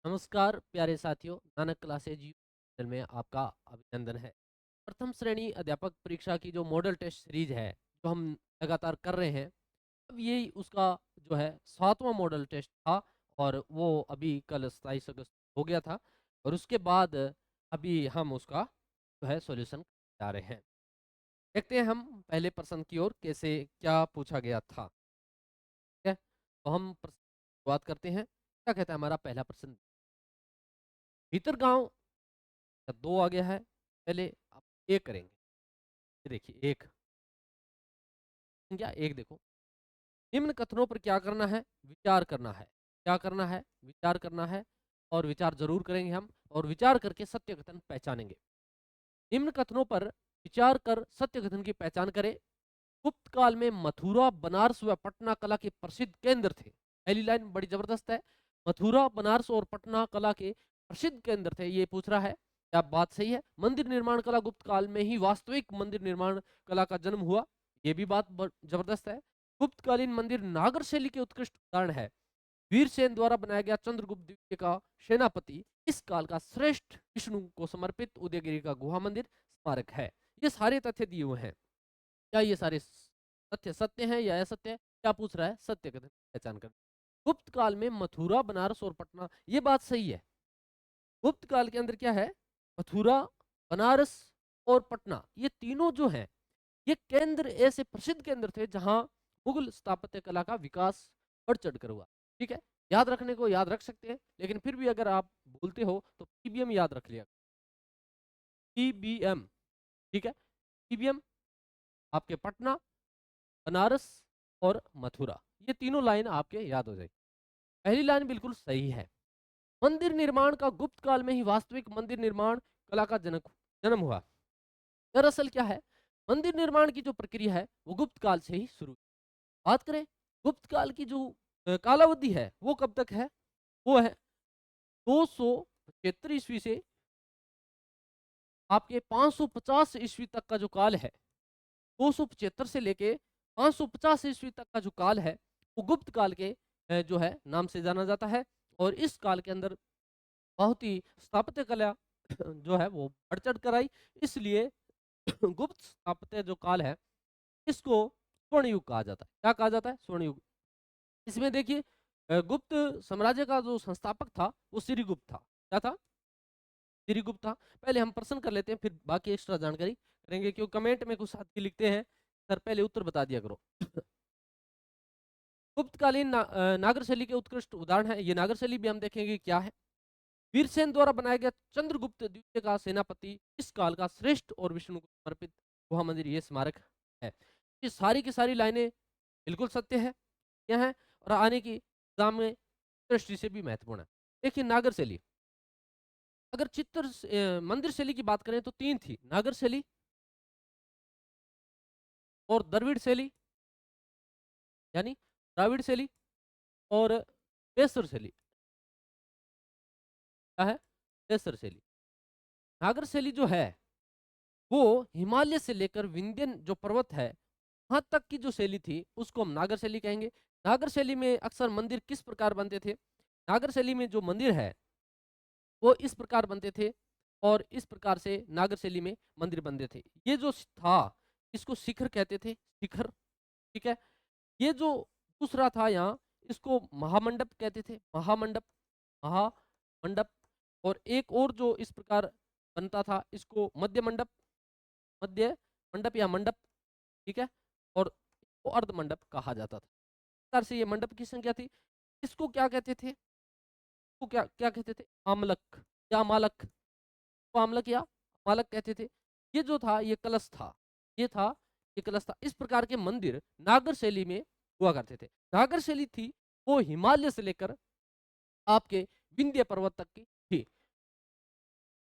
नमस्कार प्यारे साथियों, नानक क्लासेज चैनल में आपका अभिनंदन है। प्रथम श्रेणी अध्यापक परीक्षा की जो मॉडल टेस्ट सीरीज है, जो हम लगातार कर रहे हैं, अब यही उसका जो है 7वां मॉडल टेस्ट था। और वो अभी कल 27 अगस्त हो गया था। और उसके बाद अभी हम उसका जो है सॉल्यूशन जा रहे हैं। देखते हैं हम पहले प्रश्न की ओर कैसे क्या पूछा गया था। ठीक है, तो हम शुरुआत करते हैं। क्या कहता है हमारा पहला प्रश्न? भीतर गांव का 2 आ गया है। पहले आप एक करेंगे। ये देखिए एक, क्या एक देखो। निम्न कथनों पर क्या करना है? विचार करना है। क्या करना है? विचार करना है। और विचार जरूर करेंगे हम, और विचार करके सत्य कथन पहचानेंगे। निम्न कथनों पर विचार कर सत्य कथन की पहचान करें। गुप्त काल में मथुरा, बनारस व पटना कला के प्रसिद्ध केंद्र थे। पहली लाइन बड़ी जबरदस्त है। मथुरा, बनारस और पटना कला के प्रसिद्ध केंद्र थे, ये पूछ रहा है। क्या बात सही है? मंदिर निर्माण कला गुप्त काल में ही वास्तविक मंदिर निर्माण कला का जन्म हुआ, ये भी बात जबरदस्त है। गुप्तकालीन मंदिर नागर शैली के उत्कृष्ट उदाहरण है। वीरसेन द्वारा बनाया गया चंद्रगुप्त द्वितीय का सेनापति इस काल का श्रेष्ठ विष्णु को समर्पित उदयगिरी का गुहा मंदिर स्मारक है। ये सारे तथ्य दिए हुए हैं। क्या ये सारे तथ्य सत्य हैं या असत्य है? क्या पूछ रहा है? सत्य कथन पहचान कर। गुप्त काल में मथुरा, बनारस और पटना, ये बात सही है। गुप्त काल के अंदर क्या है? मथुरा, बनारस और पटना, ये तीनों जो हैं, ये केंद्र ऐसे प्रसिद्ध केंद्र थे जहां मुगल स्थापत्य कला का विकास बढ़ चढ़कर हुआ। ठीक है, याद रखने को याद रख सकते हैं, लेकिन फिर भी अगर आप भूलते हो तो पीबीएम याद रख लिया। पीबीएम, ठीक है। पीबीएम आपके पटना, बनारस और मथुरा, ये तीनों लाइन आपके याद हो जाएगी। पहली लाइन बिल्कुल सही है। मंदिर निर्माण का गुप्त काल में ही वास्तविक मंदिर निर्माण कला का जनक जन्म हुआ। दरअसल क्या है, मंदिर निर्माण की जो प्रक्रिया है वो गुप्त काल से ही शुरू। बात करें गुप्त काल की जो कालावधि है वो कब तक है? वो है 275 ईस्वी से आपके 550 ईस्वी तक का जो काल है। 275 से लेके 550 ईस्वी तक का जो काल है वो गुप्त काल के जो है नाम से जाना जाता है। और इस काल के अंदर बहुत ही स्थापत्य कला जो है वो बढ़ चढ़ कर आई। इसलिए गुप्त स्थापत्य जो काल है इसको स्वर्ण युग कहा जाता है। क्या कहा जाता है? स्वर्ण युग। इसमें देखिए गुप्त साम्राज्य का जो संस्थापक था वो श्रीगुप्त था। क्या था? श्रीगुप्त था। पहले हम प्रश्न कर लेते हैं, फिर बाकी एक्स्ट्रा जानकारी करेंगे, क्योंकि कमेंट में कुछ साथी लिखते हैं सर पहले उत्तर बता दिया करो। गुप्तकालीन नागर शैली के उत्कृष्ट उदाहरण है। ये नागर शैली भी हम देखेंगे क्या है। वीरसेन द्वारा बनाया गया चंद्रगुप्त द्वितीय का सेनापति इस काल का श्रेष्ठ और विष्णु को समर्पित गुहा मंदिर, ये स्मारक है। ये सारी की सारी लाइनें बिल्कुल सत्य है, यह है, और आने की एग्जाम में दृष्टि से भी महत्वपूर्ण है। देखिए नागर शैली, अगर मंदिर शैली की बात करें तो तीन थी: नागर शैली और द्रविड़ शैली, यानी द्राविड़ शैली, और बेसर शैली। क्या है? बेसर शैली। नागर शैली जो है वो हिमालय से लेकर विंध्यन जो पर्वत है वहां तक की जो शैली थी उसको हम नागर शैली कहेंगे। नागर शैली में अक्सर मंदिर किस प्रकार बनते थे? नागर शैली में जो मंदिर है वो इस प्रकार बनते थे, और इस प्रकार से नागर शैली में मंदिर बनते थे। ये जो था इसको शिखर कहते थे, शिखर। ठीक है। ये जो दूसरा था यहाँ, इसको महामंडप कहते थे, महामंडप, महामंडप। और एक और जो इस प्रकार बनता था इसको मध्य मंडप, मध्य मंडप या मंडप। ठीक है। और इसको अर्ध मंडप कहा जाता था। इस प्रकार से ये मंडप की संख्या थी। इसको क्या कहते थे? इसको क्या क्या कहते थे? आमलक या मालक। इसको आमलक या मालक कहते थे। ये जो था ये कलश था, ये था, ये कलश था। इस प्रकार के मंदिर नागर शैली में हुआ करते थे। नागर शैली थी वो हिमालय से लेकर आपके विंध्य पर्वत तक की थी।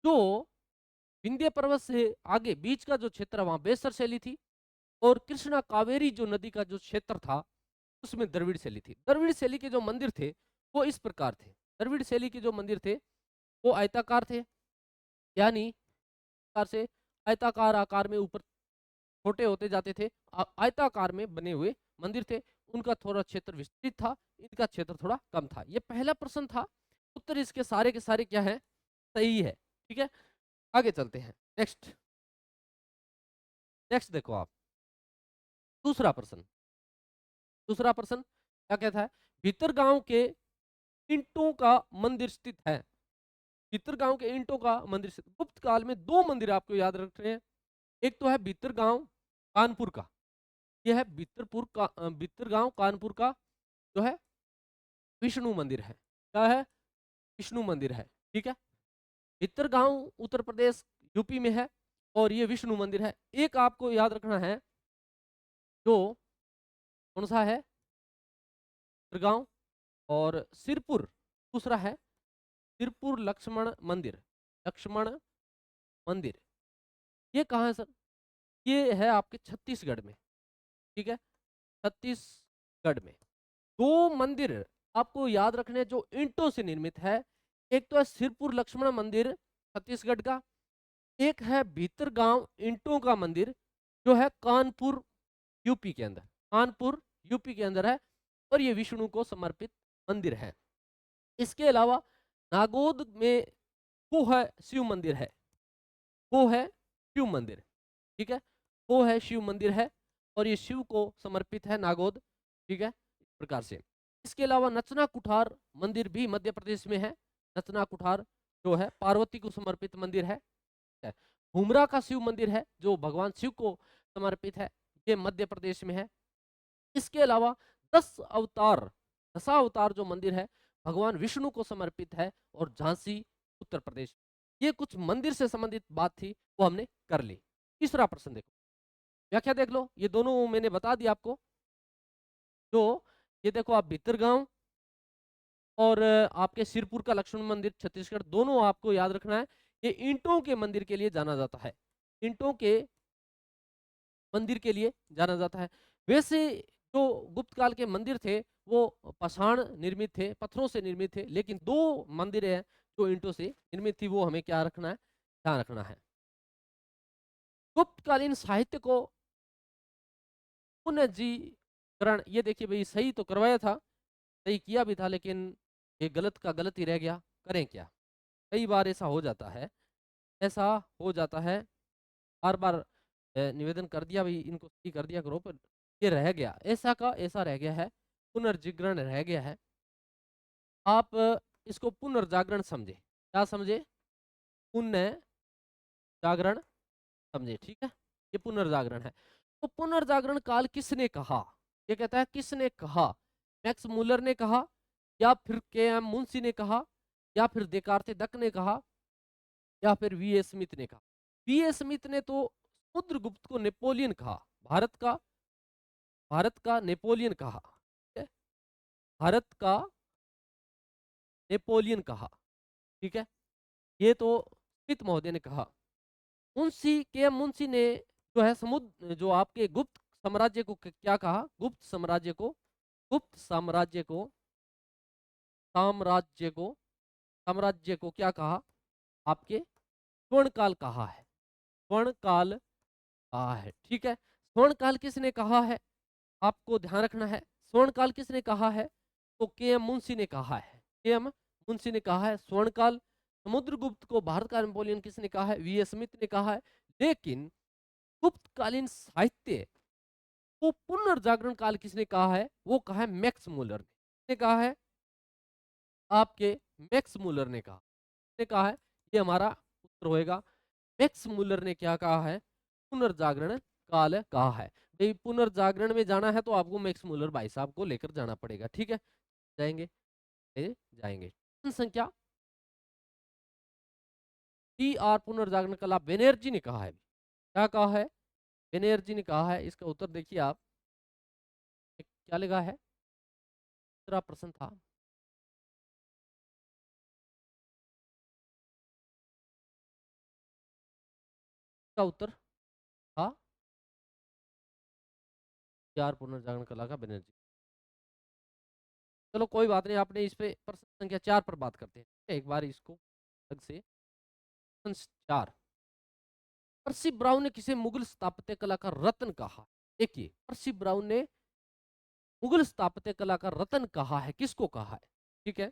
जो विंध्य पर्वत से आगे बीच का जो क्षेत्र वहां बेसर शैली थी, और कृष्णा कावेरी जो नदी का जो क्षेत्र था उसमें द्रविड़ शैली थी। द्रविड़ शैली के जो मंदिर थे वो इस प्रकार थे। द्रविड़ शैली के जो मंदिर थे वो आयताकार थे, यानी प्रकार से आयताकार आकार में ऊपर छोटे होते जाते थे। आयताकार में बने हुए मंदिर थे। उनका थोड़ा क्षेत्र विस्तृत था, इनका क्षेत्र थोड़ा कम था। ये पहला प्रश्न था। उत्तर इसके सारे के सारे क्या है, सही है। ठीक है, आगे चलते हैं। नेक्स्ट नेक्स्ट देखो आप, दूसरा प्रश्न। दूसरा प्रश्न क्या कहता है, भीतर गांव के ईंटों का मंदिर स्थित है। भीतर गांव के ईंटों का मंदिर स्थित, गुप्त काल में दो मंदिर आपको याद रख रहे हैं। एक तो है भीतर गांव कानपुर का, यह है भीतर गांव कानपुर का जो है विष्णु मंदिर है। क्या है, विष्णु मंदिर है। ठीक है, भीतर गांव उत्तर प्रदेश यूपी में है और ये विष्णु मंदिर है। एक आपको याद रखना है जो कौन सा है, गांव और सिरपुर, दूसरा है सिरपुर लक्ष्मण मंदिर। लक्ष्मण मंदिर ये कहाँ है सर, ये है आपके छत्तीसगढ़ में। ठीक है, छत्तीसगढ़ में दो मंदिर आपको याद रखने जो ईंटों से निर्मित है। एक तो है सिरपुर लक्ष्मण मंदिर छत्तीसगढ़ का, एक है भीतर गांव ईंटों का मंदिर जो है कानपुर यूपी के अंदर, कानपुर यूपी के अंदर है और ये विष्णु को समर्पित मंदिर है। इसके अलावा नागोद में वो है शिव मंदिर है, वो है शिव मंदिर। ठीक है, वो है शिव मंदिर है और ये शिव को समर्पित है नागोद। ठीक है, इस प्रकार से। इसके अलावा नचना कुठार मंदिर भी मध्य प्रदेश में है। नचना कुठार जो है पार्वती को समर्पित मंदिर है। हुमरा का शिव मंदिर है जो भगवान शिव को समर्पित है, ये मध्य प्रदेश में है। इसके अलावा 10 अवतार, दशावतार जो मंदिर है भगवान विष्णु को समर्पित है और झांसी उत्तर प्रदेश। ये कुछ मंदिर से संबंधित बात थी वो हमने कर ली। तीसरा प्रश्न देखो, व्याख्या देख लो, ये दोनों मैंने बता दिया आपको। जो ये देखो आप भीतर गांव और आपके सिरपुर का लक्ष्मण मंदिर छत्तीसगढ़, दोनों आपको याद रखना है। ये ईंटों के मंदिर के लिए जाना जाता है, ईंटों के मंदिर के लिए जाना जाता है। वैसे जो गुप्त काल के मंदिर थे वो पाषाण निर्मित थे, पत्थरों से निर्मित थे, लेकिन दो मंदिर हैं जो ईंटों से निर्मित थी, वो हमें क्या रखना है, ध्यान रखना है। गुप्तकालीन साहित्य को पुनर्जीकरण, ये देखिए भाई सही तो करवाया था, सही किया भी था, लेकिन ये गलत का गलत ही रह गया। करें क्या, कई बार ऐसा हो जाता है, ऐसा हो जाता है। बार बार निवेदन कर दिया भाई इनको सही कर दिया करो, पर ये रह गया, ऐसा का ऐसा रह गया है, पुनर्जागरण रह गया है। आप इसको पुनर्जागरण समझे, क्या समझे, पुण्य जागरण समझे। ठीक है, ये पुनर्जागरण है। तो पुनर्जागरण काल किसने कहा, ये कहता है किसने कहा, मैक्स मूलर ने कहा, या फिर के एम मुंशी ने कहा, या फिर देकार्ते दक ने कहा, या फिर वी ए स्मिथ ने कहा। वी ए स्मिथ ने तो समुद्रगुप्त को नेपोलियन कहा, भारत का नेपोलियन कहा। ठीक है, भारत का नेपोलियन कहा। ठीक है, ये तो स्मिथ महोदय ने कहा। मुंशी के एम मुंशी ने जो है समुद्र जो आपके गुप्त साम्राज्य को क्या कहा, गुप्त साम्राज्य को, गुप्त साम्राज्य को, साम्राज्य को, साम्राज्य को क्या कहा, आपके स्वर्ण काल कहा है, स्वर्ण काल कहा है। ठीक है, स्वर्ण काल किसने कहा है, आपको ध्यान रखना है, स्वर्ण काल किसने कहा है, तो के एम मुंशी ने कहा है, के एम मुंशी ने कहा है स्वर्ण काल। समुद्रगुप्त को भारत का नेपोलियन किसने कहा है, वी एस स्मिथ ने कहा है। लेकिन गुप्तकालीन साहित्य को पुनर्जागरण काल किसने कहा है, वो कहा है मैक्स मूलर ने। किसने कहा है, आपके मैक्स मूलर ने कहा, किसने कहा है, ये हमारा उत्तर होएगा। मैक्स मूलर ने क्या कहा है, पुनर्जागरण काल कहा है। भाई पुनर्जागरण में जाना है तो आपको मैक्स मूलर भाई साहब को लेकर जाना पड़ेगा। ठीक है, जाएंगे, जाएंगे। संख्या टी आर पुनर्जागरण कला बेनर्जी ने कहा है, क्या कहा है, बेनर्जी ने कहा है। इसका उत्तर देखिए आप, क्या लिखा है, दूसरा प्रश्न था, इसका उत्तर था चार पुनर्जागरण कला का बेनर्जी। चलो कोई बात नहीं, आपने इस पे प्रश्न संख्या 4 पर बात करते हैं एक बार इसको अलग से। प्रश्न 4, पर्सी ब्राउन ने किसे मुगल स्थापत्य कला का रत्न कहा। देखिए पर्सी ब्राउन ने मुगल स्थापत्य कला का रत्न कहा है, किसको कहा है। ठीक है,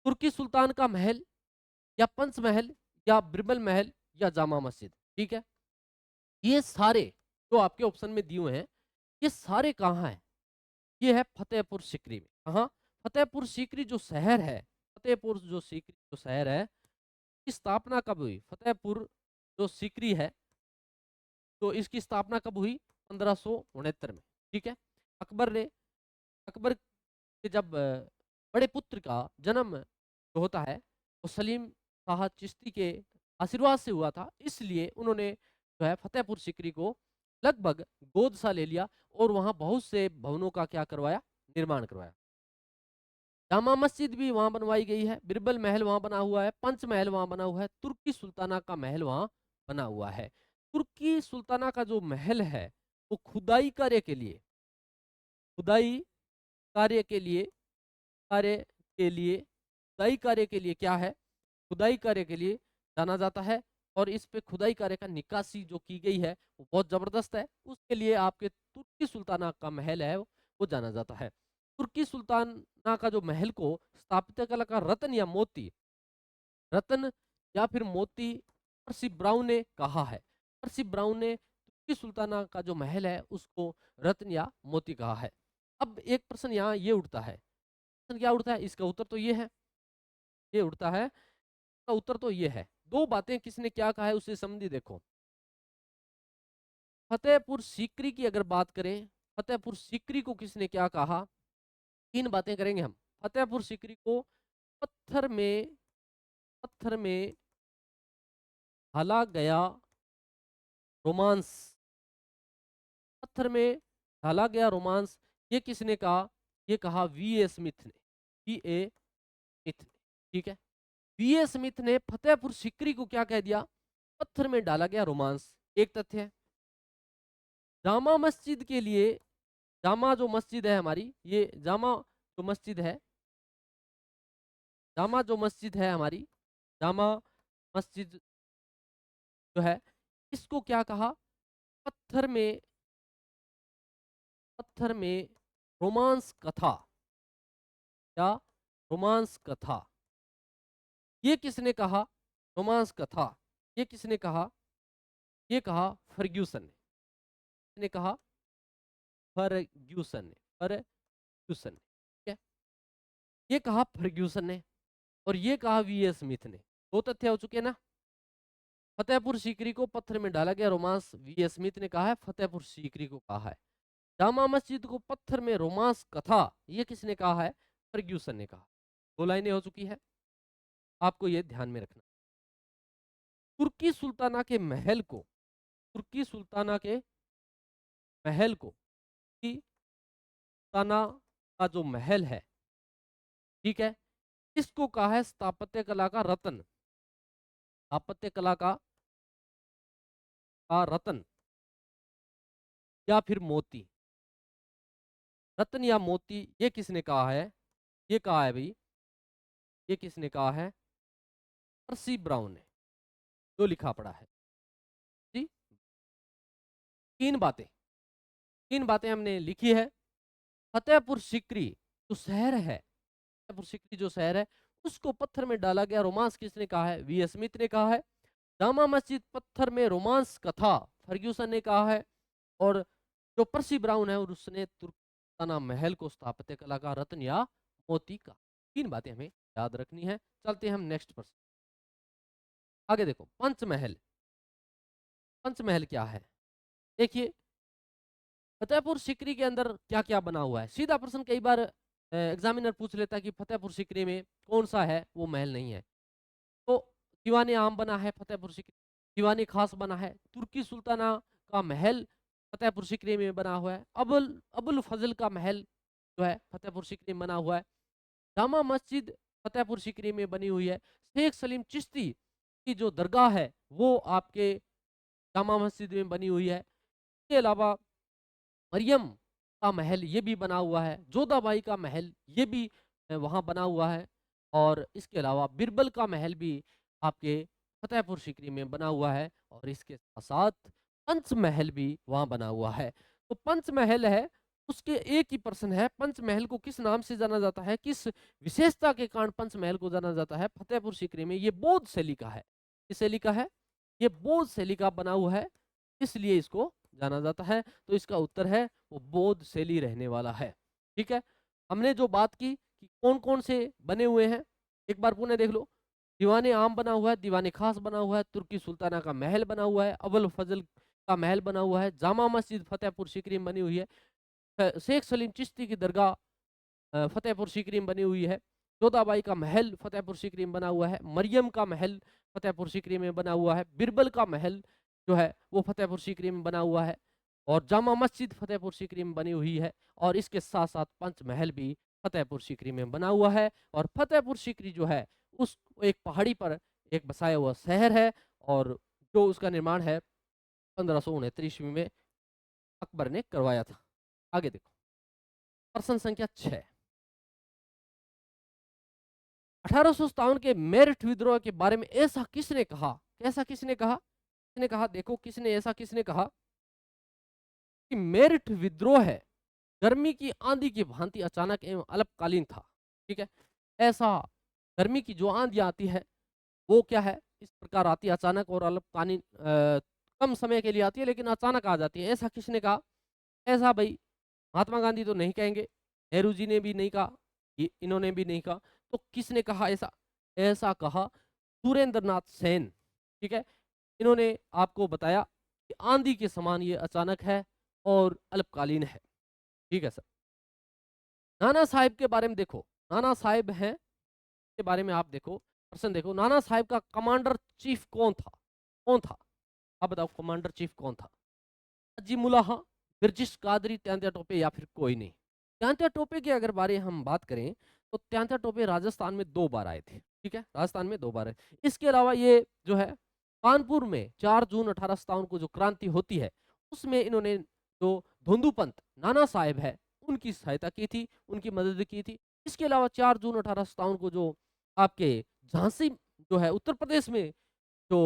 तुर्की सुल्तान का महल, या पंच महल, या बिरबल महल, या जामा मस्जिद। ठीक है, ये सारे जो आपके ऑप्शन में दिए हुए हैं, ये सारे कहाँ हैं? ये है फतेहपुर सीकरी में। कहाँ? फतेहपुर सीकरी जो शहर है, फतेहपुर जो सीकरी जो शहर है, इसकी स्थापना कब हुई? फतेहपुर जो सीकरी है, तो इसकी स्थापना कब हुई? 1569 में। ठीक है, अकबर ने, अकबर के जब बड़े पुत्र का जन्म जो होता है वो सलीम शाह चिश्ती के आशीर्वाद से हुआ था, इसलिए उन्होंने जो है फतेहपुर सीकरी को लगभग गोद सा ले लिया और वहां बहुत से भवनों का क्या करवाया? निर्माण करवाया। जामा मस्जिद भी वहां बनवाई गई है, बिरबल महल वहां बना हुआ है, पंच महल वहां बना हुआ है, तुर्की सुल्ताना का महल वहां बना हुआ है। तुर्की सुल्ताना का जो महल है वो खुदाई कार्य के लिए, खुदाई कार्य के लिए, कार्य के लिए, खुदाई कार्य के लिए क्या है? खुदाई कार्य के लिए जाना जाता है। और इस पे खुदाई कार्य का निकासी जो की गई है वो बहुत जबरदस्त है, उसके लिए आपके तुर्की सुल्ताना का महल है वो जाना जाता है। तुर्की सुल्ताना का जो महल को स्थापत्य कला का रत्न या मोती, रत्न या फिर मोती, पर्सी ब्राउन ने कहा है। पर्सी ब्राउन ने तुर्की सुल्ताना का जो महल है उसको रत्न या मोती कहा है। अब एक प्रश्न यहाँ ये उठता है, प्रश्न क्या उठता है? इसका उत्तर तो ये है, ये उठता है, इसका उत्तर तो ये है। दो बातें किसने क्या कहा है उसे समझिए। देखो, फतेहपुर सीकरी की अगर बात करें, फतेहपुर सीकरी को किसने क्या कहा? तीन बातें करेंगे हम। फतेहपुर सीकरी को पत्थर में, पत्थर में ढाला गया रोमांस, पत्थर में ढाला गया रोमांस, ये किसने कहा? ये कहा वी ए स्मिथ ने, वी ए स्मिथ ने। ठीक है, वी ए स्मिथ ने फतेहपुर सीकरी को क्या कह दिया? पत्थर में डाला गया रोमांस। एक तथ्य है। जामा मस्जिद के लिए, जामा जो मस्जिद है हमारी, ये जामा जो मस्जिद है, जामा जो मस्जिद है हमारी, जामा मस्जिद जो है, इसको क्या कहा? पत्थर में, पत्थर में रोमांस कथा या रोमांस कथा, ये किसने कहा? रोमांस कथा ये किसने कहा? ये कहा फर्ग्यूसन ने। किसने कहा? फर्ग्यूसन ने, फर्ग्यूसन ने। ठीक है, ये कहा फर्ग्यूसन ने और ये कहा वी ए स्मिथ ने। दो तथ्य हो चुके ना। फतेहपुर सीकरी को पत्थर में डाला गया रोमांस वी ए स्मिथ ने कहा है, फतेहपुर सीकरी को कहा है। जामा मस्जिद को पत्थर में रोमांस कथा, ये किसने कहा है? फर्ग्यूसन ने कहा। दो लाइनें हो चुकी है, आपको ये ध्यान में रखना। तुर्की सुल्ताना के महल को, तुर्की सुल्ताना के महल को, तुर्की सुल्ताना का जो महल है, ठीक है, इसको कहा है स्थापत्य कला का रत्न, स्थापत्य कला का रत्न या फिर मोती। रत्न या मोती ये किसने कहा है? ये कहा है भाई, ये किसने कहा है? पर्सी ब्राउन ने, जो लिखा पड़ा है जी। तीन बातें, तीन बातें हमने लिखी है। फतेहपुर सीकरी जो शहर है, फतेहपुर सीकरी जो शहर है, उसको पत्थर में डाला गया रोमांस किसने कहा है? वी एस स्मिथ ने कहा है। जामा मस्जिद पत्थर में रोमांस कथा फर्ग्यूसन ने कहा है। और जो पर्सी ब्राउन है और उसने तुर्काना महल को स्थापत्य कला का रत्न या मोती का। तीन बातें हमें याद रखनी है। चलते हैं हम नेक्स्ट प्रश्न आगे। देखो, पंचमहल, पंचमहल क्या है? देखिए, फतेहपुर सीकरी के अंदर क्या क्या बना हुआ है। सीधा प्रश्न कई बार एग्जामिनर पूछ लेता है कि फतेहपुर सीकरी में कौन सा है वो महल नहीं है। तो दीवाने आम बना है फतेहपुर सीकरी, दीवाने खास बना है, तुर्की सुल्ताना का महल फतेहपुर सीकरी में बना हुआ है, अबुल अबुल फजल का महल जो है फतेहपुर सीकरी में बना हुआ है, जामा मस्जिद फतेहपुर सीकरी में बनी हुई है, शेख सलीम चिश्ती की जो दरगाह है वो आपके जामा मस्जिद में बनी हुई है। इसके अलावा मरियम का महल ये भी बना हुआ है, जोधाबाई का महल ये भी वहाँ बना हुआ है। और इसके अलावा बिरबल का महल भी आपके फतेहपुर सीकरी में बना हुआ है। और इसके साथ साथ पंचमहल भी वहाँ बना हुआ है। तो पंचमहल है उसके एक ही प्रश्न है, पंचमहल को किस नाम से जाना जाता है, किस विशेषता के कारण पंचमहल को जाना जाता है फतेहपुर सीकरी में? ये बौद्ध शैली का है। किस शैली का है? ये बौद्ध शैली का बना हुआ है, इसलिए इसको जाना जाता है। तो इसका उत्तर है वो बौद्ध शैली रहने वाला है। ठीक है, हमने जो बात की कि कौन कौन से बने हुए हैं, एक बार पुनः देख लो। दीवाने आम बना हुआ है, दीवाने खास बना हुआ है, तुर्की सुल्ताना का महल बना हुआ है, अबुल फजल का महल बना हुआ है, जामा मस्जिद फतेहपुर सीकरी में बनी हुई है, शेख सलीम चिश्ती की दरगाह फतेहपुर सीकरी में बनी हुई है, जोधाबाई का महल फतेहपुर सीकरी में बना हुआ है, मरियम का महल फतेहपुर सीकरी में बना हुआ है, बिरबल का महल जो है वो फतेहपुर सीकरी में बना हुआ है, और जामा मस्जिद फतेहपुर सीकरी में बनी हुई है, और इसके साथ साथ पंचमहल भी फतेहपुर सीकरी में बना हुआ है। और फतेहपुर सीकरी जो है उस एक पहाड़ी पर एक बसाया हुआ शहर है, और जो उसका निर्माण है 1569 ईस्वी में अकबर ने करवाया था। आगे देखो, प्रश्न संख्या 6। 1857 के मेरठ विद्रोह के बारे में ऐसा किसने कहा? कैसा किसने कहा? किसने कहा? देखो किसने, ऐसा किसने कहा कि मेरठ विद्रोह है गर्मी की आंधी की भांति अचानक एवं अल्पकालीन था। ठीक है, ऐसा गर्मी की जो आंधी आती है वो क्या है, इस प्रकार आती है अचानक और अल्पकालीन, कम समय के लिए आती है लेकिन अचानक आ जाती है। ऐसा किसने कहा? ऐसा भाई महात्मा गांधी तो नहीं कहेंगे, नेहरू जी ने भी नहीं कहा, इन्होंने भी नहीं कहा, तो किसने कहा ऐसा? ऐसा कहा सुरेंद्र नाथ सेन। ठीक है, इन्होंने आपको बताया कि आंधी के समान ये अचानक है और अल्पकालीन है। ठीक है सर। नाना साहिब के बारे में देखो, नाना साहिब हैं के बारे में आप देखो, प्रश्न देखो, नाना साहिब का कमांडर चीफ कौन था? कौन था? आप बताओ कमांडर चीफ कौन था? अजीमुल्लाह, बिरजिश कादरी, तात्या टोपे, या फिर कोई नहीं? तात्या टोपे की अगर बारे हम बात करें तो तात्या टोपे राजस्थान में 2 बार आए थे। ठीक है, राजस्थान में 2 बार आए। इसके अलावा ये जो है कानपुर में 4 जून 1857 को जो क्रांति होती है उसमें इन्होंने जो धुंधुपंत नाना साहेब है उनकी सहायता की थी, उनकी मदद की थी। इसके अलावा 4 जून 1857 को जो आपके झांसी जो है उत्तर प्रदेश में जो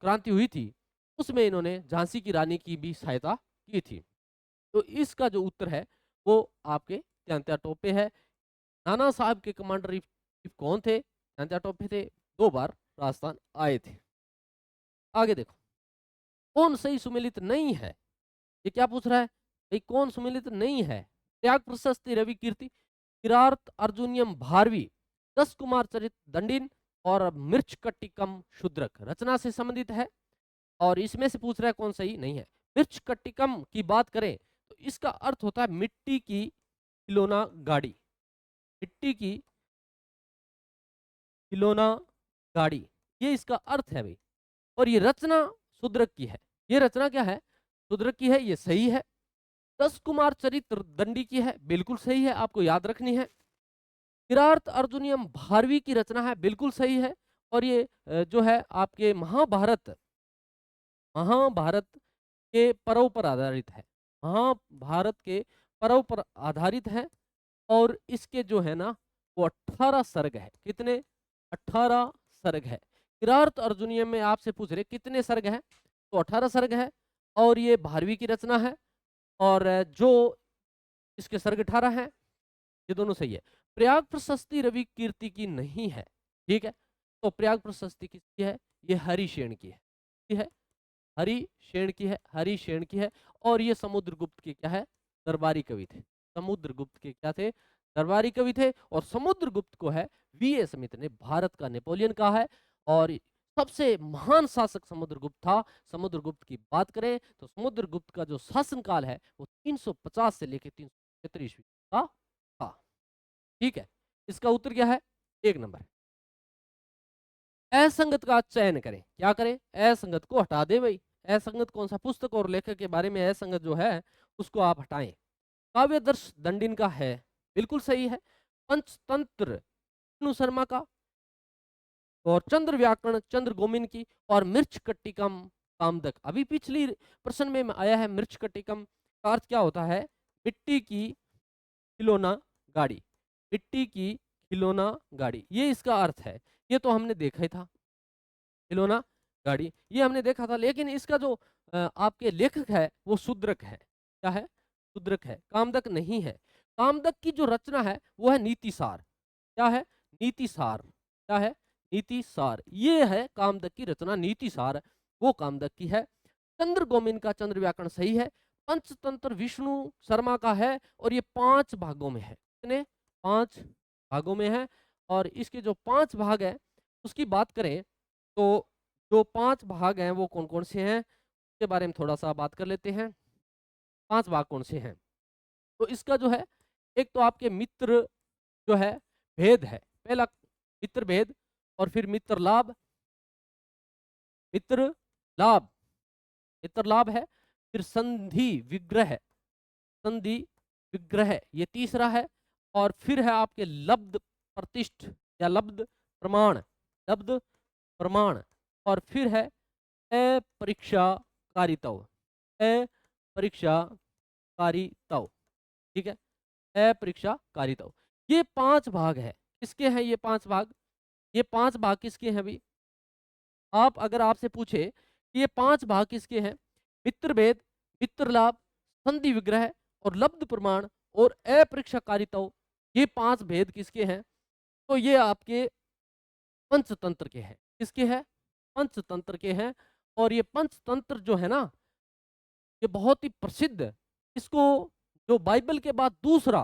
क्रांति हुई थी उसमें इन्होंने झांसी की रानी की भी सहायता की थी। तो इसका जो उत्तर है वो आपके तात्या टोपे है। नाना साहब के कमांडर इन चीफ कौन थे? तात्या टोपे थे, 2 बार राजस्थान आए थे। आगे देखो, कौन सही सुमेलित नहीं है? ये क्या पूछ रहा है भाई, कौन सुमेलित नहीं है? त्याग प्रशस्ति रवि कीर्ति, किरार्त अर्जुनियम भारवी, 10 कुमार चरित दंडिन, और मिर्च कट्टिकम शूद्रक रचना से संबंधित है, और इसमें से पूछ रहा है कौन सही नहीं है। मिर्च कट्टिकम की बात करें तो इसका अर्थ होता है मिट्टी की खिलौना गाड़ी, मिट्टी की खिलौना गाड़ी, ये इसका अर्थ है भाई। और ये रचना शूद्रक की है, ये रचना क्या है? शूद्रक की है, ये सही है। 10 कुमार चरित्र दंडी की है, बिल्कुल सही है, आपको याद रखनी है। किरार्त अर्जुनियम भारवी की रचना है, बिल्कुल सही है। और ये जो है आपके महाभारत, महाभारत के पर्व पर आधारित है, महाभारत के पर्व पर आधारित है। और इसके जो है ना वो 18 सर्ग है। कितने? 18 सर्ग है। किरार्त अर्जुनियम में आपसे पूछ रहे कितने सर्ग हैं, तो 18 सर्ग है, और ये भारवी की रचना है, और जो इसके सर्ग 18 हैं, ये दोनों सही है। प्रयाग प्रशस्ति रवि कीर्ति की नहीं है। ठीक है, तो प्रयाग प्रशस्ति किसकी है? ये हरिशेन की है। की है, हरिशेन की है, हरिशेन की है। और ये समुद्रगुप्त के क्या है? दरबारी कवि थे। समुद्रगुप्त के क्या थे? दरबारी कवि थे। और समुद्रगुप्त को है वी.ए. स्मिथ ने भारत का नेपोलियन कहा है, और सबसे महान शासक समुद्रगुप्त था। समुद्रगुप्त की बात करें तो समुद्रगुप्त का जो शासनकाल है वो 350 से लेकर 373 ईस्वी का था। ठीक है, इसका उत्तर क्या है? 1 नंबर। असंगत का चयन करें, क्या करें? असंगत को हटा दे भाई। असंगत कौन सा? पुस्तक और लेखक के बारे में असंगत जो है उसको आप हटाएं। काव्यदर्श दंडिन का है, बिल्कुल सही है। पंचतंत्र विष्णु शर्मा का, और चंद्र व्याकरण चंद्र गोमिन की, और मिर्च कट्टिकम कामदक। अभी पिछली प्रश्न में आया है मिर्च कट्टिकम का अर्थ क्या होता है? मिट्टी की खिलौना गाड़ी, मिट्टी की खिलौना गाड़ी, ये इसका अर्थ है। ये तो हमने देखा ही था, खिलौना गाड़ी ये हमने देखा था। लेकिन इसका जो आपके लेखक है वो शूद्रक है। क्या है? शुद्रक है, कामदक नहीं है। कामदक की जो रचना है वो है नीतिसार। क्या है? नीतिसार। क्या है? नीतिसार। ये है कामदक की रचना, नीतिसार वो कामदक की है। चंद्र गोमिन का चंद्र व्याकरण सही है। पंचतंत्र विष्णु शर्मा का है और ये 5 भागों में है। कितने? 5 भागों में है। और इसके जो 5 भाग है उसकी बात करें तो जो 5 भाग हैं वो कौन कौन से हैं उसके बारे में थोड़ा सा बात कर लेते हैं। 5 भाग कौन से हैं? तो इसका जो है, एक तो आपके मित्र जो है भेद है, पहला मित्र भेद, और फिर मित्र लाभ, मित्र लाभ, मित्र लाभ है। फिर संधि विग्रह, संधि विग्रह ये तीसरा है। और फिर है आपके लब्ध प्रतिष्ठ या लब्ध प्रमाण, लब्ध प्रमाण। और फिर है अपरीक्षा कारितव, अपरीक्षा कारितव। ठीक है, अपरीक्षा कारितव। ये 5 भाग है। किसके हैं ये 5 भाग? ये 5 भाग किसके हैं भाई? आप अगर आपसे पूछे कि ये 5 भाग किसके हैं, मित्र भेद, मित्र लाभ, संधि विग्रह और लब्ध प्रमाण और अपरीक्षाकारिता, ये 5 भेद किसके हैं? तो ये आपके पंचतंत्र के हैं। किसके हैं? पंचतंत्र के हैं। और ये पंचतंत्र जो है ना, ये बहुत ही प्रसिद्ध, इसको जो बाइबल के बाद दूसरा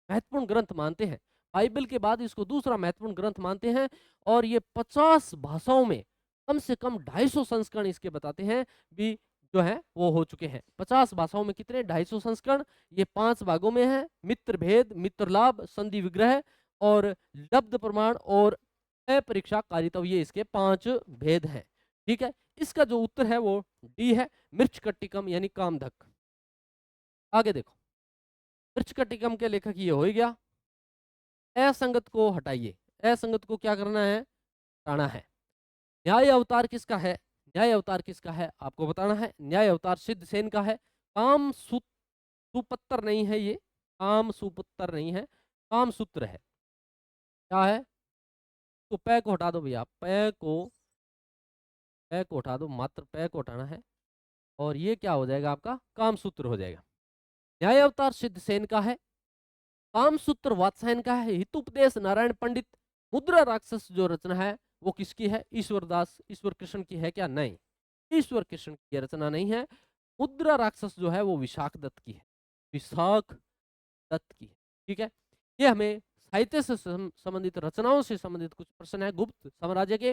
महत्वपूर्ण ग्रंथ मानते हैं, बाइबल के बाद इसको दूसरा महत्वपूर्ण ग्रंथ मानते हैं। और ये 50 भाषाओं में कम से कम 250 संस्करण इसके बताते हैं भी जो है वो हो चुके हैं। 50 भाषाओं में कितने? 250 संस्करण। ये 5 भागों में है, मित्र भेद, मित्र लाभ, संधि विग्रह और लब्ध प्रमाण और अपरीक्षा कारितव, ये इसके 5 भेद हैं। ठीक है, इसका जो उत्तर है वो डी है, मृच्छकटिकम यानी कामधक। आगे देखो, मृच्छकटिकम के लेखक ये हो ही गया। असंगत को हटाइए, असंगत को क्या करना है? हटाना है। न्याय अवतार किसका है? न्याय अवतार किसका है आपको बताना है। न्याय अवतार सिद्धसेन का है। काम सुपत्र नहीं है, ये काम सुपुत्र नहीं है, काम सूत्र है। क्या है? तो पै को हटा दो भैया, पै को हटा दो, मात्र पै को हटाना है और ये क्या हो जाएगा आपका? काम सूत्र हो जाएगा। न्याय अवतार सिद्धसेन का है। कामसूत्र वात्सायन का है। हितोपदेश नारायण पंडित। मुद्रा राक्षस जो रचना है वो किसकी है? ईश्वरदास, ईश्वर कृष्ण की है क्या? नहीं, ईश्वर कृष्ण की रचना नहीं है। मुद्रा राक्षस जो है वो विशाख दत्त की है, विशाख दत्त की है। ठीक है, ये हमें साहित्य से संबंधित, रचनाओं से संबंधित कुछ प्रश्न है गुप्त साम्राज्य के।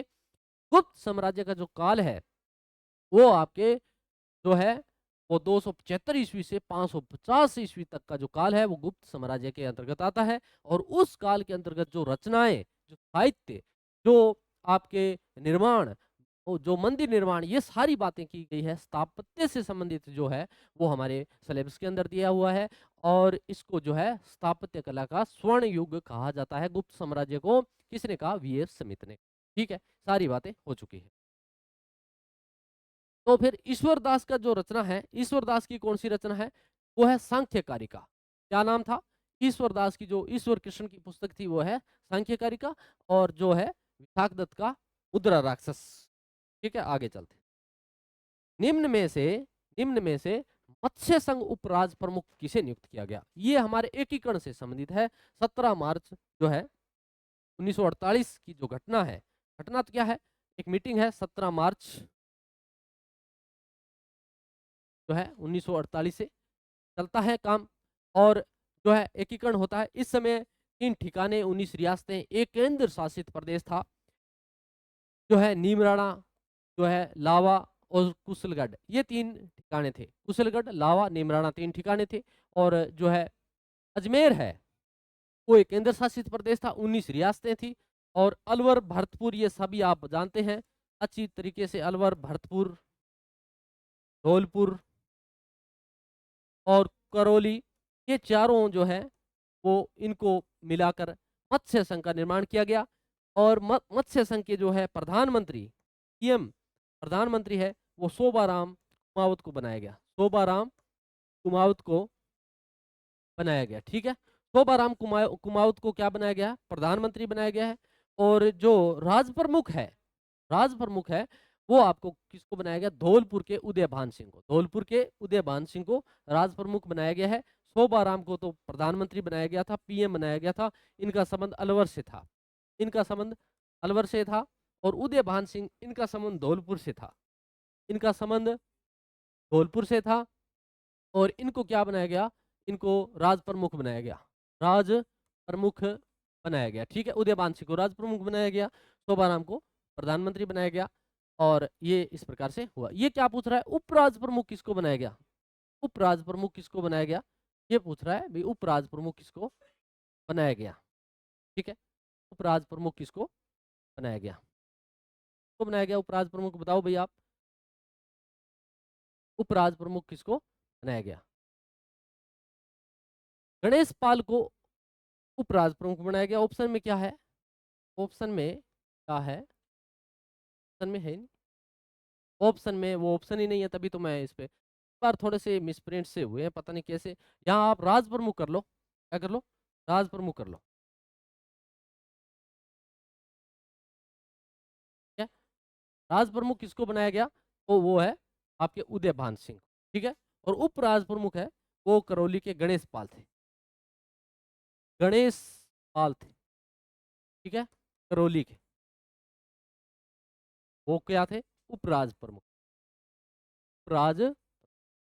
गुप्त साम्राज्य का जो काल है वो आपके जो है वो 275 ईस्वी से 550 ईस्वी तक का जो काल है वो गुप्त साम्राज्य के अंतर्गत आता है। और उस काल के अंतर्गत जो रचनाएं, जो साहित्य, जो आपके निर्माण, जो मंदिर निर्माण, ये सारी बातें की गई है। स्थापत्य से संबंधित जो है वो हमारे सिलेबस के अंदर दिया हुआ है। और इसको जो है स्थापत्य कला का स्वर्ण युग कहा जाता है। गुप्त साम्राज्य को किसने कहा? वी.एस. स्मिथ ने। ठीक है, सारी बातें हो चुकी है। तो फिर ईश्वरदास का जो रचना है, ईश्वरदास की कौन सी रचना है? वो है सांख्यकारिका। क्या नाम था? ईश्वरदास की जो ईश्वर कृष्ण की पुस्तक थी वो है सांख्यकारिका। और जो है विशाख दत्त का मुद्रा राक्षस। ठीक है, आगे चलते। निम्न में से मत्स्य संघ उपराज प्रमुख किसे नियुक्त किया गया? ये हमारे एकीकरण से संबंधित है। 17 मार्च जो है 1948 की जो घटना है, घटना तो क्या है, एक मीटिंग है 17 मार्च जो है 1948 से चलता है काम। और जो है एकीकरण होता है। इस समय 3 ठिकाने, 19 रियासतें, एक केंद्र शासित प्रदेश था जो है नीमराणा, जो है लावा और कुशलगढ़, ये 3 ठिकाने थे। कुशलगढ़, लावा, नीमराणा 3 ठिकाने थे। और जो है अजमेर है वो एक केंद्र शासित प्रदेश था, 19 रियासतें थी। और अलवर, भरतपुर, ये सभी आप जानते हैं अच्छी तरीके से। अलवर, भरतपुर, धौलपुर और करौली, ये चारों जो है वो इनको मिलाकर मत्स्य संघ का निर्माण किया गया। और मत्स्य संघ के जो है प्रधानमंत्री, पीएम प्रधानमंत्री है वो शोभाराम कुमावत को बनाया गया। शोभाराम कुमावत को बनाया गया। ठीक है, शोभाराम कुमावत को क्या बनाया गया? प्रधानमंत्री बनाया गया है। और जो राज प्रमुख है, राज प्रमुख है वो आपको किसको बनाया गया? धौलपुर के उदयभान सिंह को। धौलपुर के उदयभान सिंह को राज प्रमुख बनाया गया है। शोभाराम को तो प्रधानमंत्री बनाया गया था, पीएम बनाया गया था। इनका संबंध अलवर से था। इनका संबंध अलवर से था और उदयभान सिंह इनका संबंध धौलपुर से था। इनका संबंध धौलपुर से था और इनको क्या बनाया गया? इनको राज प्रमुख बनाया गया। राज प्रमुख बनाया गया। ठीक है, उदयभान सिंह को राज प्रमुख बनाया गया, शोभाराम को प्रधानमंत्री बनाया गया और ये इस प्रकार से हुआ। ये क्या पूछ रहा है? उपराज प्रमुख किसको बनाया गया? उपराज प्रमुख किसको बनाया गया? ये पूछ रहा है भाई, उपराज प्रमुख किसको बनाया गया? ठीक है, उपराज प्रमुख किसको बनाया गया? किसको बनाया गया उपराज प्रमुख? बताओ भाई आप, उपराज प्रमुख किसको बनाया गया? गणेश पाल को उपराज प्रमुख बनाया गया। ऑप्शन में क्या है? ऑप्शन में क्या है? ऑप्शन में है नहीं। ऑप्शन में वो ऑप्शन ही नहीं है, तभी तो मैं इस पे बार थोड़े से मिसप्रिंट से हुए हैं, पता नहीं कैसे। यहाँ आप राज प्रमुख कर लो। क्या कर लो? राज प्रमुख कर लो। क्या राज प्रमुख किसको बनाया गया? तो वो है आपके उदयभान सिंह। ठीक है, और उप राज प्रमुख है वो करौली के गणेश पाल थे। गणेश पाल थे। ठीक है, करौली के वो क्या थे? उपराज प्रमुख। उपराज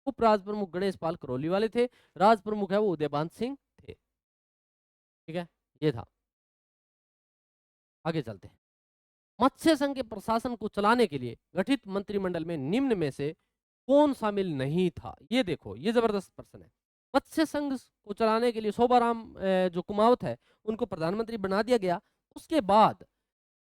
उपराज प्रमुख गणेश पाल करौली वाले थे। राज प्रमुख है वो उदयभान सिंह थे। ठीक है, ये था। आगे चलते हैं। मत्स्य संघ के प्रशासन को चलाने के लिए गठित मंत्रिमंडल में निम्न में से कौन शामिल नहीं था? ये देखो, ये जबरदस्त प्रश्न है। मत्स्य संघ को चलाने के लिए शोभाराम जो कुमावत है उनको प्रधानमंत्री बना दिया गया। उसके बाद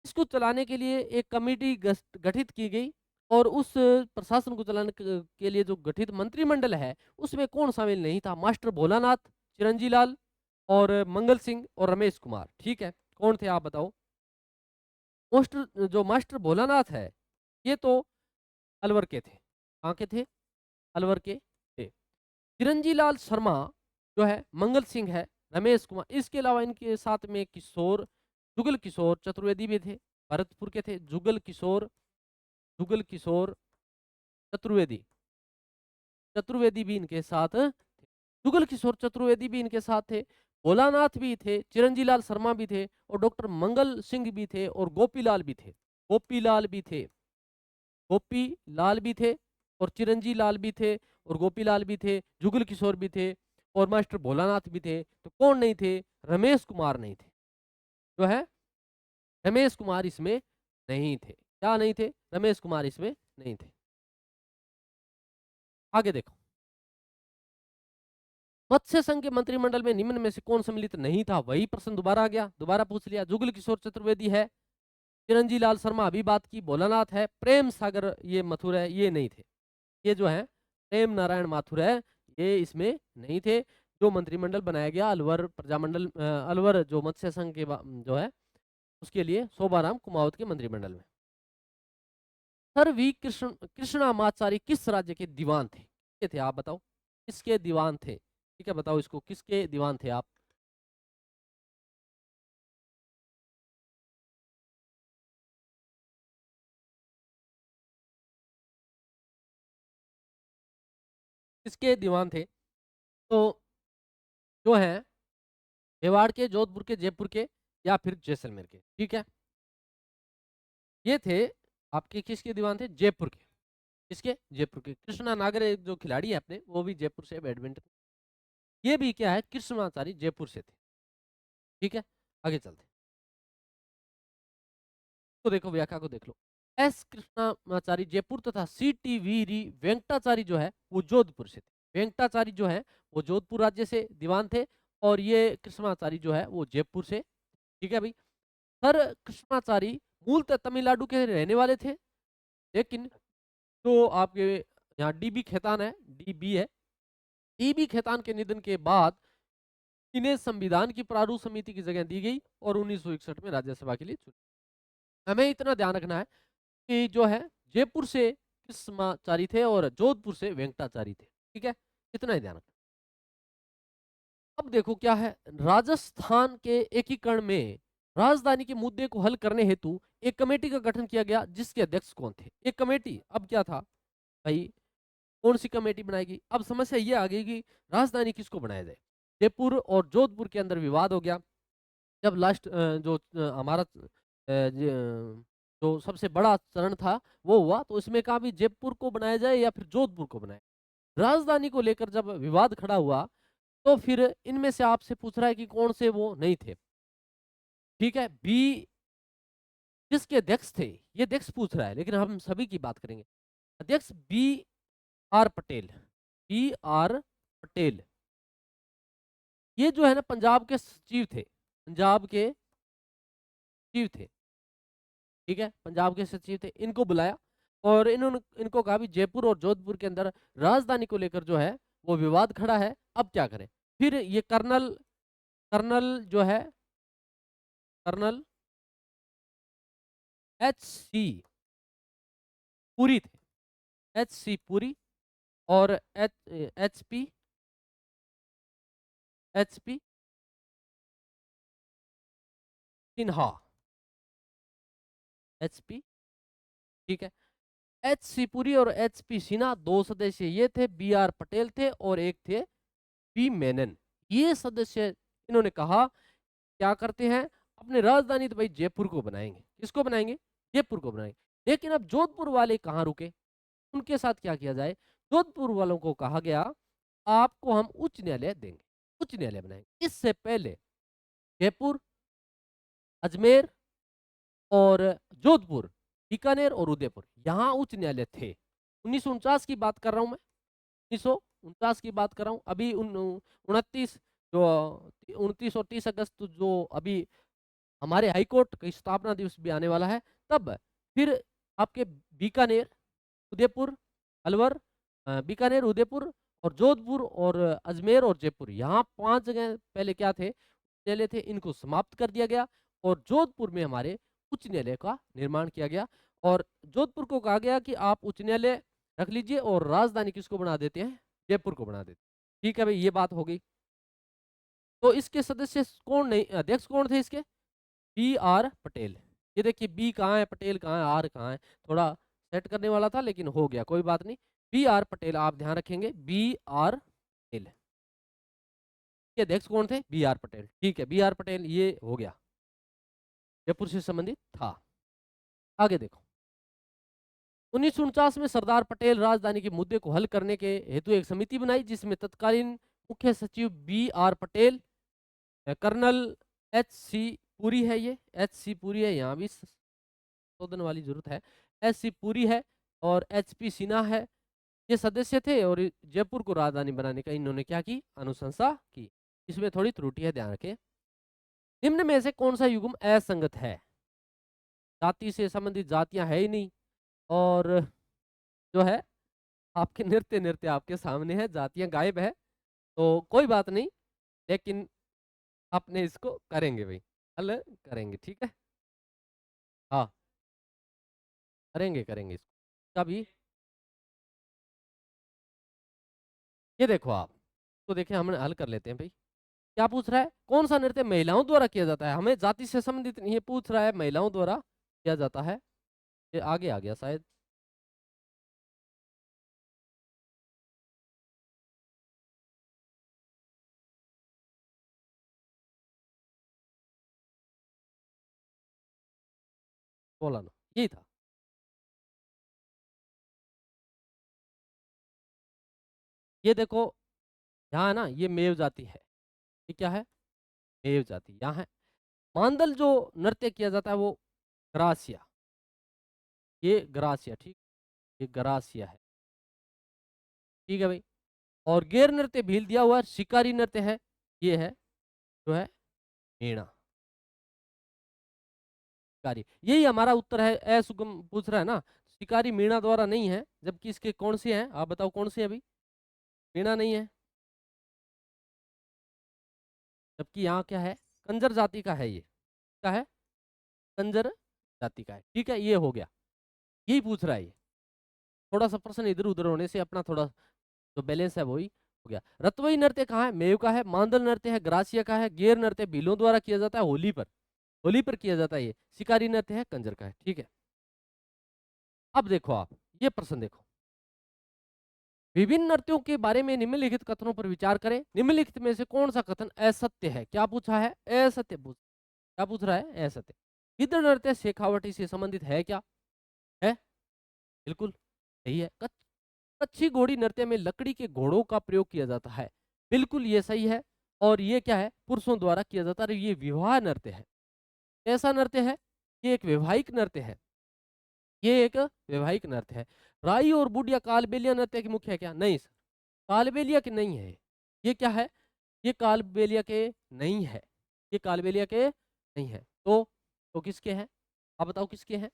इसको चलाने के लिए एक कमेटी गठित की गई और उस प्रशासन को चलाने के लिए जो गठित मंत्रिमंडल है उसमें कौन शामिल नहीं था? मास्टर भोलानाथ, चिरंजी लाल और मंगल सिंह और रमेश कुमार। ठीक है, कौन थे आप बताओ? जो मास्टर भोलानाथ है ये तो अलवर के थे। कहाँ के थे? अलवर के थे। चिरंजी लाल शर्मा जो है, मंगल सिंह है, रमेश कुमार, इसके अलावा इनके साथ में किशोर जुगल किशोर चतुर्वेदी भी थे, भरतपुर के थे। जुगल किशोर चतुर्वेदी चतुर्वेदी भी इनके साथ थे। जुगल किशोर चतुर्वेदी भी इनके साथ थे। भोलानाथ भी थे, चिरंजी लाल शर्मा भी थे और डॉक्टर मंगल सिंह भी थे और गोपीलाल भी थे। गोपीलाल भी थे। गोपीलाल भी थे और चिरंजी लाल भी थे और गोपीलाल भी थे, जुगल किशोर भी थे और मास्टर भोलानाथ भी थे। तो कौन नहीं थे? रमेश कुमार नहीं थे। जो है रमेश कुमार इसमें नहीं थे। क्या नहीं थे? रमेश कुमार इसमें नहीं थे। आगे देखो, मत्स्य संघ के मंत्रिमंडल में निम्न में से कौन सम्मिलित नहीं था? वही प्रश्न दोबारा आ गया, दोबारा पूछ लिया। जुगल किशोर चतुर्वेदी है, चिरंजी लाल शर्मा अभी बात की, भोलानाथ है, प्रेम सागर ये मथुर है, ये नहीं थे। ये जो है प्रेम नारायण माथुर है, ये इसमें नहीं थे। जो मंत्रिमंडल बनाया गया अलवर प्रजामंडल अलवर जो मत्स्य संघ के जो है उसके लिए शोभाराम कुमावत के मंत्रिमंडल में। सर वी कृष्णामाचारी किस राज्य के दीवान थे? किसके थे आप बताओ? किसके दीवान थे? ठीक है, बताओ इसको, किसके दीवान थे आप? किसके दीवान थे? तो जो है मेवाड़ के, जोधपुर के, जयपुर के या फिर जैसलमेर के। ठीक है, ये थे आपके किसके दीवान थे? जयपुर के। किसके? जयपुर के। कृष्णा नागर एक जो खिलाड़ी है अपने, वो भी जयपुर से बैडमिंटन, ये भी क्या है? कृष्णाचारी जयपुर से थे। ठीक है, आगे चलते हैं। तो देखो व्याख्या को देख लो। एस कृष्णाचारी जयपुर तथा सी टी वी वेंकटाचारी जो है वो जोधपुर से थे। वेंकटाचारी जो है वो जोधपुर राज्य से दीवान थे और ये कृष्णाचारी जो है वो जयपुर से। ठीक है भाई। सर कृष्णाचारी मूलतः तमिलनाडु के रहने वाले थे, लेकिन जो आपके यहाँ डीबी खेतान है, डीबी है, डीबी खेतान के निधन के बाद इन्हें संविधान की प्रारूप समिति की जगह दी गई और 1961 में राज्यसभा के लिए चुने। हमें इतना ध्यान रखना है कि जो है जयपुर से कृष्णाचारी थे और जोधपुर से वेंकटाचारी थे। ठीक है, इतना ही ध्यान रखना। अब देखो क्या है, राजस्थान के एकीकरण में राजधानी के मुद्दे को हल करने हेतु एक कमेटी का गठन किया गया जिसके अध्यक्ष कौन थे? एक कमेटी, अब क्या था भाई, कौन सी कमेटी बनाएगी? अब समस्या ये आ गई कि राजधानी किसको बनाया जाए। जयपुर और जोधपुर के अंदर विवाद हो गया। जब लास्ट जो हमारा जो सबसे बड़ा चरण था वो हुआ, तो इसमें कहा भी जयपुर को बनाया जाए या फिर जोधपुर को बनाए। राजधानी को लेकर जब विवाद खड़ा हुआ, तो फिर इनमें से आपसे पूछ रहा है कि कौन से वो नहीं थे। ठीक है, बी जिसके अध्यक्ष थे, ये अध्यक्ष पूछ रहा है, लेकिन हम सभी की बात करेंगे। अध्यक्ष B R Patel, B R Patel, ये जो है ना पंजाब के सचिव थे, पंजाब के सचिव थे। ठीक है, पंजाब के सचिव थे, इनको बुलाया और इन्होंने इनको कहा भी जयपुर और जोधपुर के अंदर राजधानी को लेकर जो है वो विवाद खड़ा है, अब क्या करें। फिर ये कर्नल कर्नल जो है, कर्नल एच सी पुरी थे, एच सी पुरी और H P Sinha, H P, ठीक है। एच सी पुरी और एच पी सिन्हा दो सदस्य ये थे, बी आर पटेल थे और एक थे पी मेनन। ये सदस्य इन्होंने कहा क्या करते हैं, अपने राजधानी तो भाई जयपुर को बनाएंगे। किसको बनाएंगे? जयपुर को बनाएंगे। लेकिन अब जोधपुर वाले कहाँ रुके, उनके साथ क्या किया जाए। जोधपुर वालों को कहा गया आपको हम उच्च न्यायालय देंगे, उच्च न्यायालय बनाएंगे। इससे पहले जयपुर, अजमेर और जोधपुर, बीकानेर और उदयपुर, यहाँ उच्च न्यायालय थे। 1949 की बात कर रहा हूं मैं, 1949 की बात कर रहा हूं। अभी 29 जो 29 और 30 अगस्त जो अभी हमारे हाईकोर्ट का स्थापना दिवस भी आने वाला है, तब फिर आपके बीकानेर, उदयपुर, अलवर, बीकानेर, उदयपुर और जोधपुर और अजमेर और जयपुर, यहाँ 5 जगह पहले क्या थे, न्यायालय थे, इनको समाप्त कर दिया गया और जोधपुर में हमारे उच्च न्यायालय का निर्माण किया गया। और जोधपुर को कहा गया कि आप उच्च न्यायालय रख लीजिए और राजधानी किसको बना देते हैं, जयपुर को बना देते हैं। ठीक है भाई, ये बात हो गई। तो इसके सदस्य कौन नहीं, अध्यक्ष कौन थे इसके? B R Patel. ये देखिए बी कहाँ है, पटेल कहाँ है, आर कहाँ है, थोड़ा सेट करने वाला था लेकिन हो गया, कोई बात नहीं। बी आर पटेल, आप ध्यान रखेंगे, बी आर पटेल। ये अध्यक्ष कौन थे? B R Patel. ठीक है, बी आर पटेल, ये हो गया, जयपुर से संबंधित था। आगे देखो, 1949 में सरदार पटेल राजधानी के मुद्दे को हल करने के हेतु एक समिति बनाई जिसमें तत्कालीन मुख्य सचिव B R Patel, colonel H C Puri है, ये एच सी पुरी है, यहाँ भी संशोधन वाली जरूरत है, एच सी पुरी है और एच पी सिन्हा है, ये सदस्य थे। और जयपुर को राजधानी बनाने का इन्होंने क्या की, अनुशंसा की। इसमें थोड़ी त्रुटि है, ध्यान रखें। निम्न में से कौन सा युग्म असंगत है? जाति से संबंधित जातियां है ही नहीं, और जो है आपके नृत्य नृत्य आपके सामने है, जातियां गायब है, तो कोई बात नहीं, लेकिन अपने इसको करेंगे भाई, हल करेंगे। ठीक है, हाँ करेंगे करेंगे इसको कभी। ये देखो आप, तो देखिए हम हल कर लेते हैं भाई। क्या पूछ रहा है, कौन सा नृत्य महिलाओं द्वारा किया जाता है? हमें जाति से संबंधित नहीं, ये पूछ रहा है महिलाओं द्वारा किया जाता है। ये आगे आ गया शायद, बोला ना, यही था। ये देखो यहाँ है ना, ये मेव जाति है, ये क्या है, मेव जाति यहाँ है। मांदल जो नृत्य किया जाता है वो ग्रासिया, ये ग्रासिया, ठीक, ये ग्रासिया है। ठीक है भाई, और गैर नृत्य भील दिया हुआ है, शिकारी नृत्य है, ये है जो है मीणा, शिकारी। यही हमारा उत्तर है, असुगम पूछ रहा है ना, शिकारी मीणा द्वारा नहीं है, जबकि इसके कौन से हैं, आप बताओ कौन से है अभी, मीणा नहीं है, जबकि यहाँ क्या है, कंजर जाति का है, ये क्या है, कंजर जाति का है। ठीक है, ये हो गया, यही पूछ रहा है ये। थोड़ा सा प्रश्न इधर उधर होने से अपना थोड़ा जो बैलेंस है वही हो गया। रतवई नृत्य कहाँ है, मेव का है। मांदल नृत्य है, ग्रासिया का है। गेर नृत्य भीलों द्वारा किया जाता है होली पर। होली पर किया जाता है ये। शिकारी नृत्य है, कंजर का है, ठीक है। अब देखो आप, ये प्रश्न देखो, विभिन्न नृत्यों के बारे में निम्नलिखित कथनों पर विचार करें। निम्नलिखित में से कौन सा कथन असत्य है? क्या पूछा है? असत्य पूछ, क्या पूछ रहा है? असत्य। गिद्ध नृत्य शेखावटी से संबंधित है क्या? है, बिल्कुल सही है। कच्छी घोड़ी नृत्य में लकड़ी के घोड़ों का प्रयोग किया जाता है, बिल्कुल ये सही है। और ये क्या है? पुरुषों द्वारा किया जाता है, ये विवाह नृत्य है। कैसा नृत्य है? ये एक वैवाहिक नृत्य है, ये एक वैवाहिक नृत्य है। राई और बुढ़िया कालबेलिया नृत्य के मुख्य है क्या? नहीं सर, कालबेलिया के नहीं है। ये क्या है? ये कालबेलिया के नहीं है, ये कालबेलिया के नहीं है। तो किसके हैं? आप बताओ किसके हैं?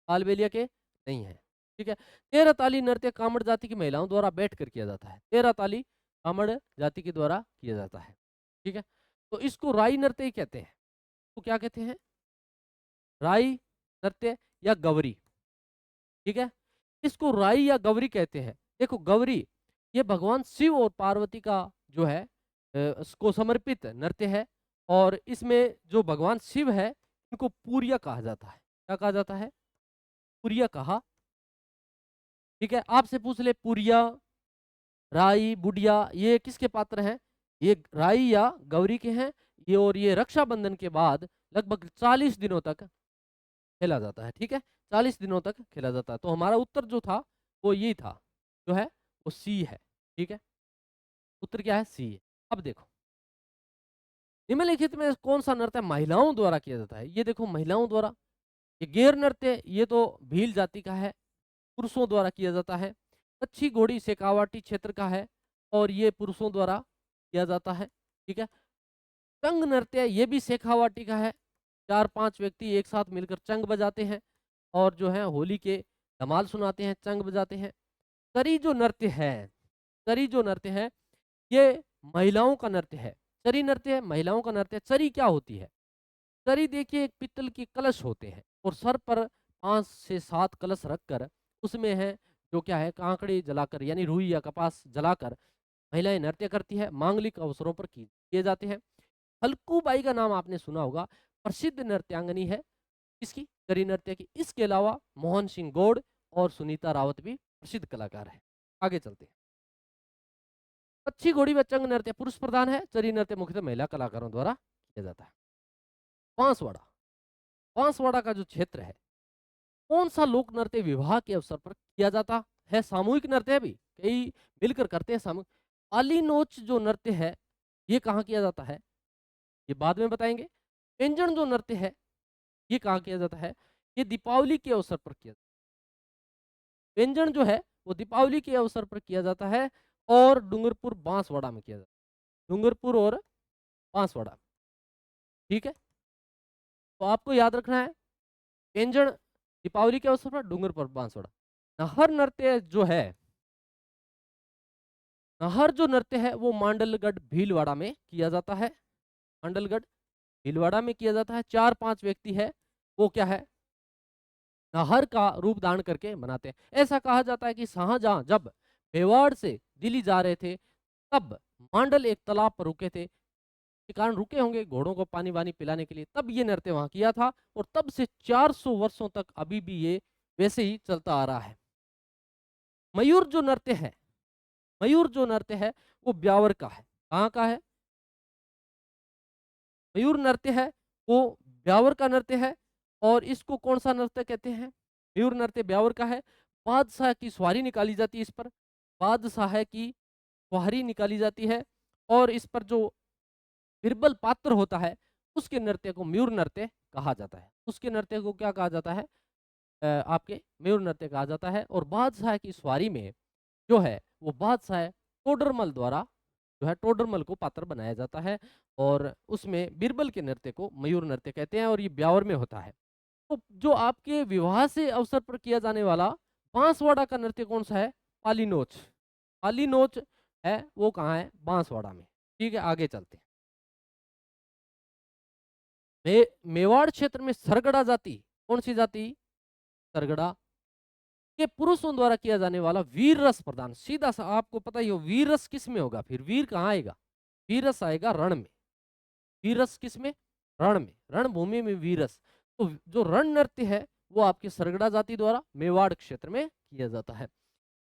कालबेलिया के नहीं है, ठीक है। तेरह ताली नृत्य कामड़ जाति की महिलाओं द्वारा बैठ कर किया जाता है। तेरह ताली कामड़ जाति के द्वारा किया जाता है, ठीक है। तो इसको राई नृत्य ही कहते हैं। तो क्या कहते हैं? राई नृत्य या गवरी, ठीक है। इसको राई या गवरी कहते हैं। देखो गवरी, ये भगवान शिव और पार्वती का जो है को समर्पित नृत्य है। और इसमें जो भगवान शिव है, इनको पूरिया कहा जाता है। क्या कहा जाता है? पूरिया कहा, ठीक है। आपसे पूछ ले, पूरिया, राई, बुढ़िया, ये किसके पात्र हैं? ये राई या गौरी के हैं। ये और ये रक्षाबंधन के बाद लगभग 40 दिनों तक खेला जाता है, ठीक है। 40 दिनों तक खेला जाता है। तो हमारा उत्तर जो था वो यही था, जो है वो सी है, ठीक है। उत्तर क्या है? सी है। अब देखो, निम्नलिखित में कौन सा नृत्य महिलाओं द्वारा किया जाता है? ये देखो, महिलाओं द्वारा। ये गैर नृत्य, ये तो भील जाति का है, पुरुषों द्वारा किया जाता है। कच्छी घोड़ी शेखावाटी क्षेत्र का है, और ये पुरुषों द्वारा किया जाता है, ठीक है। चंग नृत्य, ये भी शेखावाटी का है। 4-5 व्यक्ति एक साथ मिलकर चंग बजाते हैं, और जो है होली के धमाल सुनाते हैं, चंग बजाते हैं। सरी जो नृत्य है, सरी जो नृत्य है, ये महिलाओं का नृत्य है। सरी नृत्य महिलाओं का नृत्य। सरी क्या होती है? सरी देखिए, एक पीतल के कलश होते हैं, और सर पर 5 से 7 कलश रखकर उसमें है जो क्या है, कांकड़े जलाकर यानी रुई या कपास जलाकर महिलाएं नृत्य करती है। मांगलिक अवसरों पर किए जाते हैं। हल्कूबाई का नाम आपने सुना होगा, प्रसिद्ध नृत्यांगनी है इसकी, सरी नृत्य की। इसके अलावा मोहन सिंह गौड़ और सुनीता रावत भी प्रसिद्ध कलाकार है। आगे चलते हैं। कच्छी घोड़ी व चंग नृत्य पुरुष प्रधान है। सरी नृत्य मुख्यतः महिला कलाकारों द्वारा किया जाता है। बांसवाड़ा, बांसवाड़ा का जो क्षेत्र है, कौन सा लोक नृत्य विवाह के अवसर पर किया जाता है? सामूहिक नृत्य भी, कई मिलकर करते हैं सामूहिक। आली नोच जो नृत्य है, ये कहाँ किया जाता है? ये बाद में बताएंगे। व्यंजन जो नृत्य है, ये कहाँ किया जाता है? ये दीपावली के अवसर पर किया जाता है। व्यंजन जो है वो दीपावली के अवसर पर किया जाता है, और डूंगरपुर बांसवाड़ा में किया जाता है। डूंगरपुर और बांसवाड़ा, ठीक है। तो आपको याद रखना है, व्यंजन दीपावली के अवसर पर, डूंगरपुर बांसवाड़ा। नाहर नृत्य जो है, नाहर जो नृत्य है वो मांडलगढ़ भीलवाड़ा में किया जाता है। मांडलगढ़ भीलवाड़ा में किया जाता है। 4-5 व्यक्ति है, वो क्या है, नाहर का रूप धारण करके मनाते हैं। ऐसा कहा जाता है कि शाहजहां जब मेवाड़ से दिल्ली जा रहे थे, तब मांडल एक तालाब पर रुके थे, के कारण रुके होंगे घोड़ों को पानी वानी पिलाने के लिए, तब ये नृत्य वहां किया था। और तब से 400 वर्षों तक अभी भी ये वैसे ही चलता आ रहा है। मयूर जो नृत्य है, मयूर जो नृत्य है वो ब्यावर का है। कहाँ का है? मयूर नृत्य है वो ब्यावर का नृत्य है। और इसको कौन सा नृत्य कहते हैं? मयूर नृत्य ब्यावर का है। बादशाह की सवारी निकाली जाती है इस पर, बादशाह की सवारी निकाली जाती है। और इस पर जो बिरबल पात्र होता है, उसके नृत्य को मयूर नृत्य कहा जाता है। उसके नृत्य को क्या कहा जाता है? आपके मयूर नृत्य कहा जाता है। और बादशाह की सवारी में जो है वो बादशाह टोडरमल द्वारा जो है टोडरमल को पात्र बनाया जाता है, और उसमें बिरबल के नृत्य को मयूर नृत्य कहते हैं, और ये ब्यावर में होता है। तो जो आपके विवाह से अवसर पर किया जाने वाला बांसवाड़ा का नृत्य कौन सा है? पालीनोच। पालीनोच है वो कहाँ है? बांसवाड़ा में, ठीक है। आगे चलते हैं। मेवाड़ क्षेत्र में सरगड़ा जाति, कौन सी जाति? सरगड़ा के पुरुषों द्वारा किया जाने वाला वीर रस प्रदान। सीधा सा आपको पता ही हो, वीर रस किस में होगा? फिर वीर कहाँ आएगा? वीर रस आएगा रण में। वीर रस किस में? रण में, रणभूमि में वीरस। तो जो रण नृत्य है वो आपके सरगड़ा जाति द्वारा मेवाड़ क्षेत्र में किया जाता है।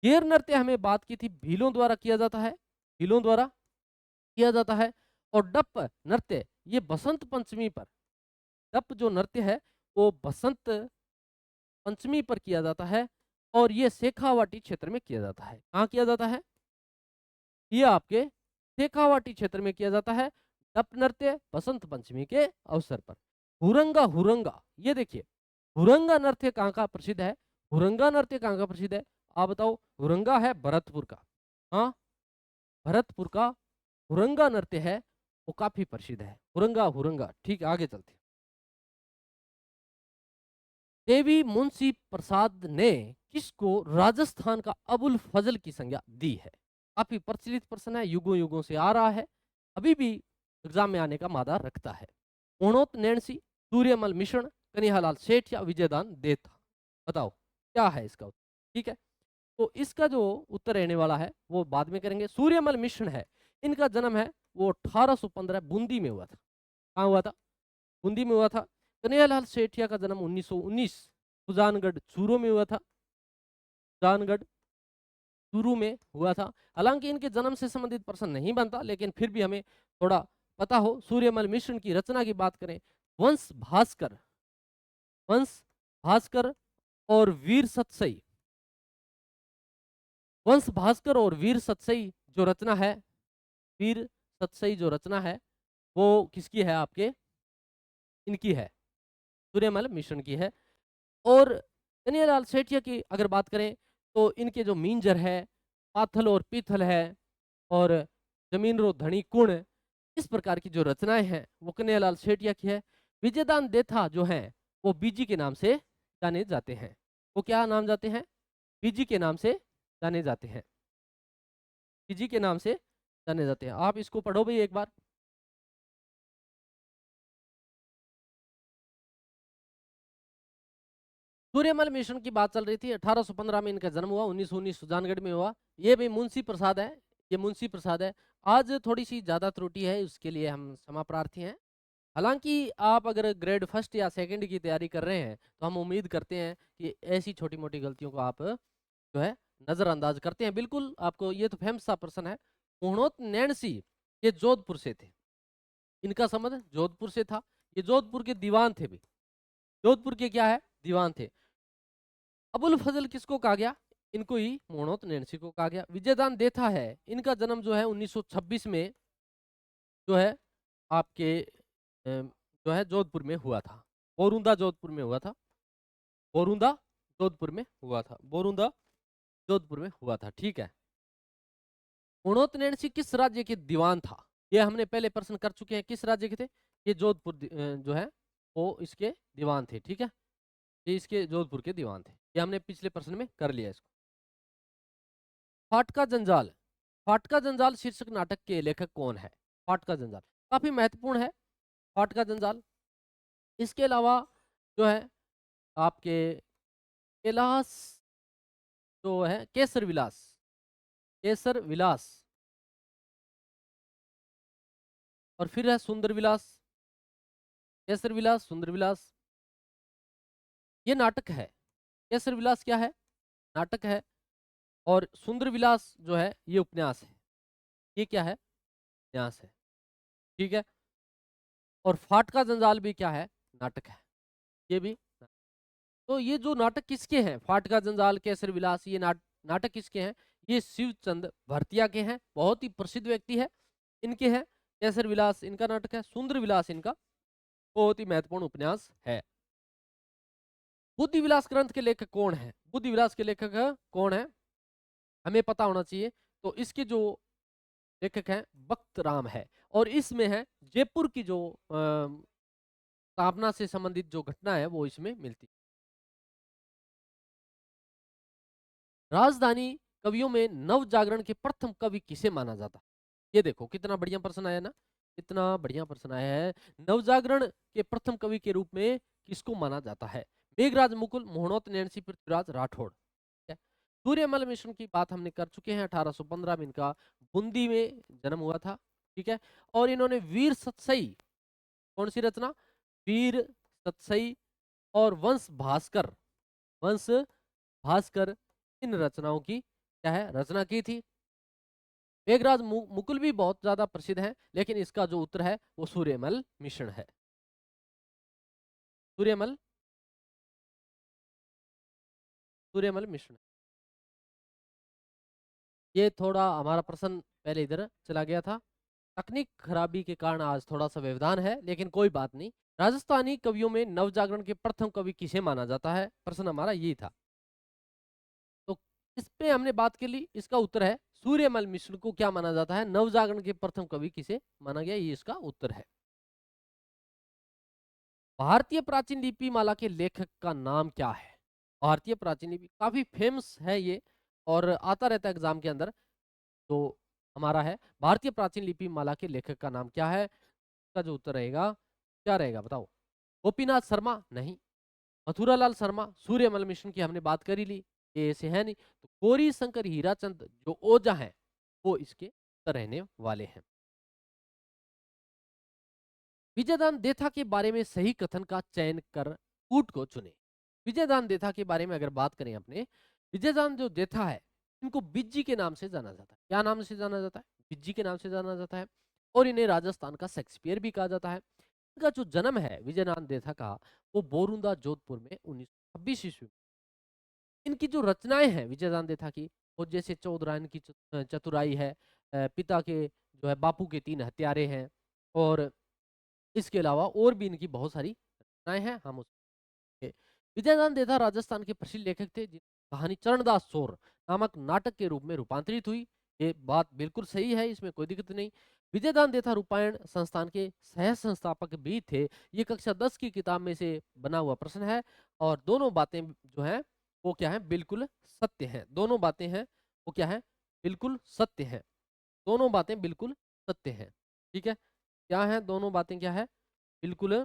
गेर नृत्य हमें बात की थी, भीलों द्वारा किया जाता है, भीलों द्वारा किया जाता है। और डप नृत्य ये बसंत पंचमी पर, डप जो नृत्य है वो बसंत पंचमी पर किया जाता है और ये शेखावाटी क्षेत्र में किया जाता है। कहाँ किया जाता है? ये आपके शेखावाटी क्षेत्र में किया जाता है। डप नृत्य बसंत पंचमी के अवसर पर। हुरंगा, हुरंगा ये देखिए, हुरंगा नृत्य कहाँ का प्रसिद्ध है? हुरंगा नृत्य कहाँ का प्रसिद्ध है? आप बताओ। हुरंगा है भरतपुर का। हाँ, भरतपुर का हुरंगा नृत्य है, वो काफी प्रसिद्ध है। हुरंगा, हुरंगा। ठीक है, आगे चलते हैं। देवी मुंशी प्रसाद ने किसको राजस्थान का अबुल फजल की संज्ञा दी है? काफी प्रचलित प्रश्न है, युगों युगों से आ रहा है, अभी भी एग्जाम में आने का मादा रखता है। पूर्णोत नैणसी, सूर्यमल मिश्रण, कन्हैयालाल सेठ या विजयदान देथा? बताओ क्या है इसका उत्तर। ठीक है, तो इसका जो उत्तर रहने वाला है वो बाद में करेंगे। सूर्यमल मिश्रण है, इनका जन्म है वो 1815 बूंदी में हुआ था। कहाँ हुआ था? बूंदी में हुआ था। कन्हैयालाल सेठिया का जन्म 1919 सुजानगढ़ चूरू में हुआ था। सुजानगढ़ चूरू में हुआ था। हालांकि इनके जन्म से संबंधित प्रश्न नहीं बनता, लेकिन फिर भी हमें थोड़ा पता हो। सूर्यमल मिश्रण की रचना की बात करें, वंश भास्कर, वंश भास्कर और वीर सतसई, वंश भास्कर और वीर सतसई जो रचना है, वीर सतसई जो रचना है वो किसकी है? आपके इनकी है, सूर्यमल मिश्रण की है। और कन्हैयालाल सेठिया की अगर बात करें तो इनके जो मींजर है, पाथल और पीथल है, और जमीन रो धनी कुण, इस प्रकार की जो रचनाएं हैं वो कन्हैयालाल सेठिया की है। विजयदान देथा जो है वो बीजी के नाम से जाने जाते हैं। वो क्या नाम जाते हैं? बीजी के नाम से जाने जाते हैं, बीजी के नाम से जाने जाते हैं। आप इसको पढ़ो भाई एक बार। सूर्यमल मिश्रण की बात चल रही थी, 1815 में इनका जन्म हुआ, 1919 सुजानगढ़ में हुआ। ये भी मुंशी प्रसाद है, ये मुंशी प्रसाद है। आज थोड़ी सी ज्यादा त्रुटि है, उसके लिए हम क्षमा प्रार्थी हैं। हालांकि आप अगर ग्रेड फर्स्ट या सेकंड की तैयारी कर रहे हैं तो हम उम्मीद करते हैं कि ऐसी छोटी मोटी गलतियों को आप जो है नजरअंदाज करते हैं। बिल्कुल आपको ये तो फेमस सा प्रश्न है। पूर्णोत नैणसी ये जोधपुर से थे, इनका संबंध जोधपुर से था। ये जोधपुर के दीवान थे भी, जोधपुर के क्या है? दीवान थे। अबुल फजल किसको कहा गया? इनको ही मोहनोत नैणसी को कहा गया। विजयदान देथा है, इनका जन्म जो है 1926 में जो है आपके जो है जोधपुर में हुआ था। बोरुंदा जोधपुर में हुआ था, बोरुंदा जोधपुर में हुआ था, बोरुंदा जोधपुर में हुआ था। ठीक है, मोहनोत नैणसी किस राज्य के दीवान था? ये हमने पहले प्रश्न कर चुके हैं, किस राज्य के थे? ये जोधपुर जो है वो इसके दीवान थे। ठीक है, ये इसके जोधपुर के दीवान थे, ये हमने पिछले प्रश्न में कर लिया इसको। फाटका जंजाल, फाटका जंजाल शीर्षक नाटक के लेखक कौन है? फाटका जंजाल काफी महत्वपूर्ण है, फाटका जंजाल। इसके अलावा जो है आपके कैलाश जो है केसर विलास, केसर विलास, और फिर है सुंदर विलास, केसर विलास, सुंदर विलास, ये नाटक है। केसर विलास क्या है? नाटक है। और सुंदर विलास जो है ये उपन्यास है। ये क्या है? उपन्यास है। ठीक है, और फाटका जंजाल भी क्या है? नाटक है, ये भी। तो ये जो नाटक किसके हैं? फाटका जंजाल, केसर विलास, ये नाटक किसके हैं? ये शिवचंद भरतिया के हैं, बहुत ही प्रसिद्ध व्यक्ति है, इनके हैं। केसर विलास इनका नाटक है, सुंदर विलास इनका बहुत ही महत्वपूर्ण उपन्यास है। बुद्धि विलास ग्रंथ के लेखक कौन है? बुद्धि विलास के लेखक कौन है हमें पता होना चाहिए। तो इसके जो लेखक हैं बख्त राम है, और इसमें है जयपुर की जो स्थापना से संबंधित जो घटना है वो इसमें मिलती है। राजधानी कवियों में नव जागरण के प्रथम कवि किसे माना जाता है? ये देखो कितना बढ़िया प्रश्न आया ना, कितना बढ़िया प्रश्न आया है। नवजागरण के प्रथम कवि के रूप में किसको माना जाता है? मेघराज मुकुल, मोहनोत नैणसी, पृथ्वीराज राठौड़। ठीक है? सूर्यमल मिश्रण की बात हमने कर चुके हैं, 1815 में इनका बूंदी में जन्म हुआ था। ठीक है, और इन्होंने वीर सतसई कौन सी रचना? वीर, सतसई और वंश भास्कर, वंश भास्कर, इन रचनाओं की क्या है, रचना की थी। मेघराज मुकुल भी बहुत ज्यादा प्रसिद्ध है, लेकिन इसका जो उत्तर है वो सूर्यमल मिश्रण है। सूर्यमल, सूर्यमल मिश्रण। ये थोड़ा हमारा प्रश्न पहले इधर चला गया था। तकनीक खराबी के कारण आज थोड़ा सा व्यवधान है, लेकिन कोई बात नहीं। राजस्थानी कवियों में नवजागरण के प्रथम कवि किसे माना जाता है? प्रश्न हमारा यही था। तो इस पे हमने बात कर ली, इसका उत्तर है सूर्यमल मिश्र को क्या माना जाता है, नवजागरण के प्रथम कवि किसे माना गया, ये इसका उत्तर है। भारतीय प्राचीन लिपि माला के लेखक का नाम क्या है? भारतीय प्राचीन लिपि काफी फेमस है ये, और आता रहता है एग्जाम के अंदर। तो हमारा है भारतीय प्राचीन लिपि माला के लेखक का नाम क्या है? इसका जो उत्तर रहेगा क्या रहेगा बताओ? गोपीनाथ शर्मा? नहीं। मथुरालाल शर्मा? सूर्यमल मिशन की हमने बात करी ली, ये ऐसे है नहीं। तो गौरी शंकर हीराचंद जो ओझा है वो इसके उत्तर रहने वाले हैं। विजयदान देथा के बारे में सही कथन का चयन कर कूट को चुने। विजयदान देथा के बारे में अगर बात करें अपने, विजयदान जो देथा है इनको बिज्जी के नाम से जाना जाता है। क्या नाम से जाना जाता है? बिज्जी के नाम से जाना जाता है। और इन्हें राजस्थान का शेक्सपियर भी कहा जाता है। इनका जो जन्म है विजयदान देथा का, वो बोरुंदा जोधपुर में 1926 ईस्वी। इनकी जो रचनाएं हैं विजयदान देथा की, वो जैसे चौधरायन की चतुराई है, पिता के जो है बापू के तीन हत्यारे हैं, और इसके अलावा और भी इनकी बहुत सारी रचनाएं हैं। हम उसके विजयदान देथा राजस्थान के प्रसिद्ध लेखक थे, जिनकी कहानी चरणदास चोर नामक नाटक के रूप में रूपांतरित हुई। ये बात बिल्कुल सही है, इसमें कोई दिक्कत नहीं। विजयदान देथा रूपायण संस्थान के सह संस्थापक भी थे। ये कक्षा 10 की किताब में से बना हुआ प्रश्न है, और दोनों बातें जो हैं वो क्या है, बिल्कुल सत्य हैं। दोनों बातें हैं वो क्या है, बिल्कुल सत्य हैं। दोनों बातें बिल्कुल सत्य हैं। ठीक है, क्या है दोनों बातें, क्या है, बिल्कुल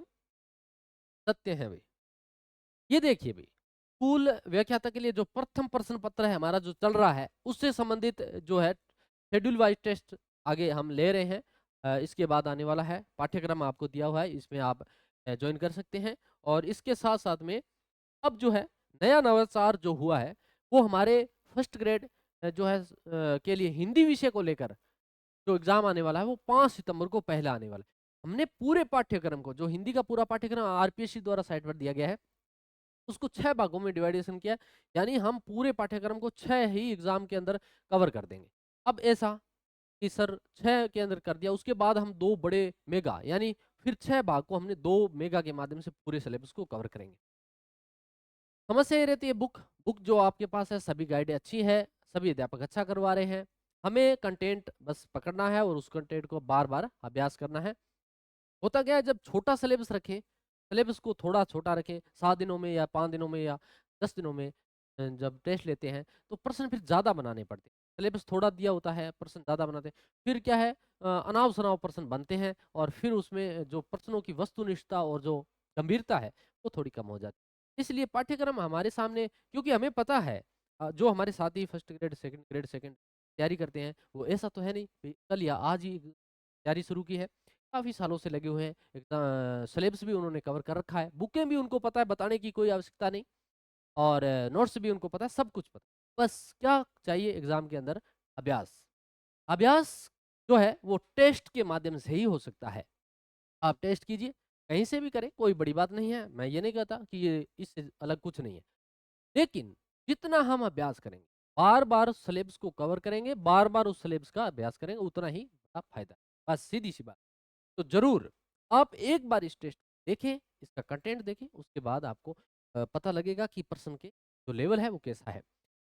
सत्य है भाई। ये देखिए भाई, स्कूल व्याख्याता के लिए जो प्रथम प्रश्न पत्र है हमारा जो चल रहा है, उससे संबंधित जो है शेड्यूल वाइज टेस्ट आगे हम ले रहे हैं। इसके बाद आने वाला है पाठ्यक्रम आपको दिया हुआ है, इसमें आप ज्वाइन कर सकते हैं। और इसके साथ साथ में अब जो है नया नवाचार जो हुआ है, वो हमारे फर्स्ट ग्रेड जो है के लिए हिंदी विषय को लेकर जो एग्जाम आने वाला है वो 5 सितंबर को पहला आने वाला है। हमने पूरे पाठ्यक्रम को, जो हिंदी का पूरा पाठ्यक्रम आरपीएससी द्वारा साइट पर दिया गया है, उसको 6 भागों में डिवाइडेशन किया है। यानी हम पूरे पाठ्यक्रम को 6 ही एग्जाम के अंदर कवर कर देंगे। अब ऐसा कि सर 6 के अंदर कर दिया, उसके बाद हम 2 बड़े मेगा, यानी फिर 6 भाग को हमने 2 मेगा के माध्यम से पूरे सिलेबस को कवर करेंगे। समस्या ये रहती है, बुक बुक जो आपके पास है सभी गाइडें अच्छी है, सभी अध्यापक अच्छा करवा रहे हैं। हमें कंटेंट बस पकड़ना है और उस कंटेंट को बार बार अभ्यास करना है। होता क्या है, जब छोटा सिलेबस रखें, सिलेबस को थोड़ा छोटा रखें, 7 दिनों में या 5 दिनों में या 10 दिनों में जब टेस्ट लेते हैं तो प्रश्न फिर ज़्यादा बनाने पड़ते हैं। सिलेबस थोड़ा दिया होता है, प्रश्न ज़्यादा बनाते हैं, फिर क्या है, अनाव शनाव प्रश्न बनते हैं, और फिर उसमें जो प्रश्नों की वस्तुनिष्ठता और जो गंभीरता है वो थोड़ी कम हो जाती है। इसलिए पाठ्यक्रम हमारे सामने, क्योंकि हमें पता है जो हमारे साथी फर्स्ट ग्रेड सेकंड तैयारी करते हैं, वो ऐसा तो है नहीं कि कल या आज ही तैयारी शुरू की है। काफ़ी सालों से लगे हुए हैं, एक सिलेबस भी उन्होंने कवर कर रखा है, बुकें भी उनको पता है, बताने की कोई आवश्यकता नहीं, और नोट्स भी उनको पता है, सब कुछ पता है। बस क्या चाहिए एग्जाम के अंदर? अभ्यास। अभ्यास जो है वो टेस्ट के माध्यम से ही हो सकता है। आप टेस्ट कीजिए, कहीं से भी करें, कोई बड़ी बात नहीं है। मैं ये नहीं कहता कि ये इससे अलग कुछ नहीं है, लेकिन जितना हम अभ्यास करेंगे, बार बार सिलेबस को कवर करेंगे, बार बार उस सिलेबस का अभ्यास करेंगे, उतना ही बड़ा फायदा है। बस सीधी सी बात। तो जरूर आप एक बार इस टेस्ट देखें, इसका कंटेंट देखें, उसके बाद आपको पता लगेगा कि प्रश्न के जो लेवल है वो कैसा है।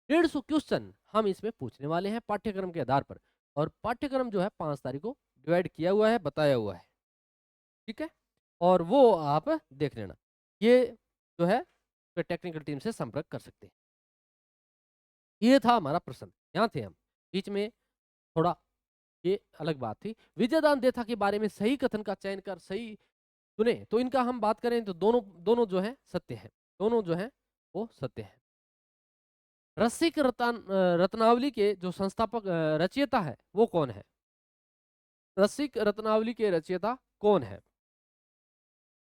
150 क्वेश्चन हम इसमें पूछने वाले हैं पाठ्यक्रम के आधार पर, और पाठ्यक्रम जो है 5 तारीख को डिवाइड किया हुआ है, बताया हुआ है। ठीक है, और वो आप देख लेना। ये जो है टेक्निकल टीम से संपर्क कर सकते हैं। ये था हमारा प्रश्न, यहाँ थे हम, बीच में थोड़ा ये अलग बात थी। विजयदान देथा के बारे में सही कथन का चयन कर सही चुने, तो इनका हम बात करें तो दोनों दोनों जो है सत्य है, दोनों जो है वो सत्य है। रसिक रत्नावली के जो संस्थापक रचयिता है वो कौन है? रसिक रत्नावली के रचयिता कौन है?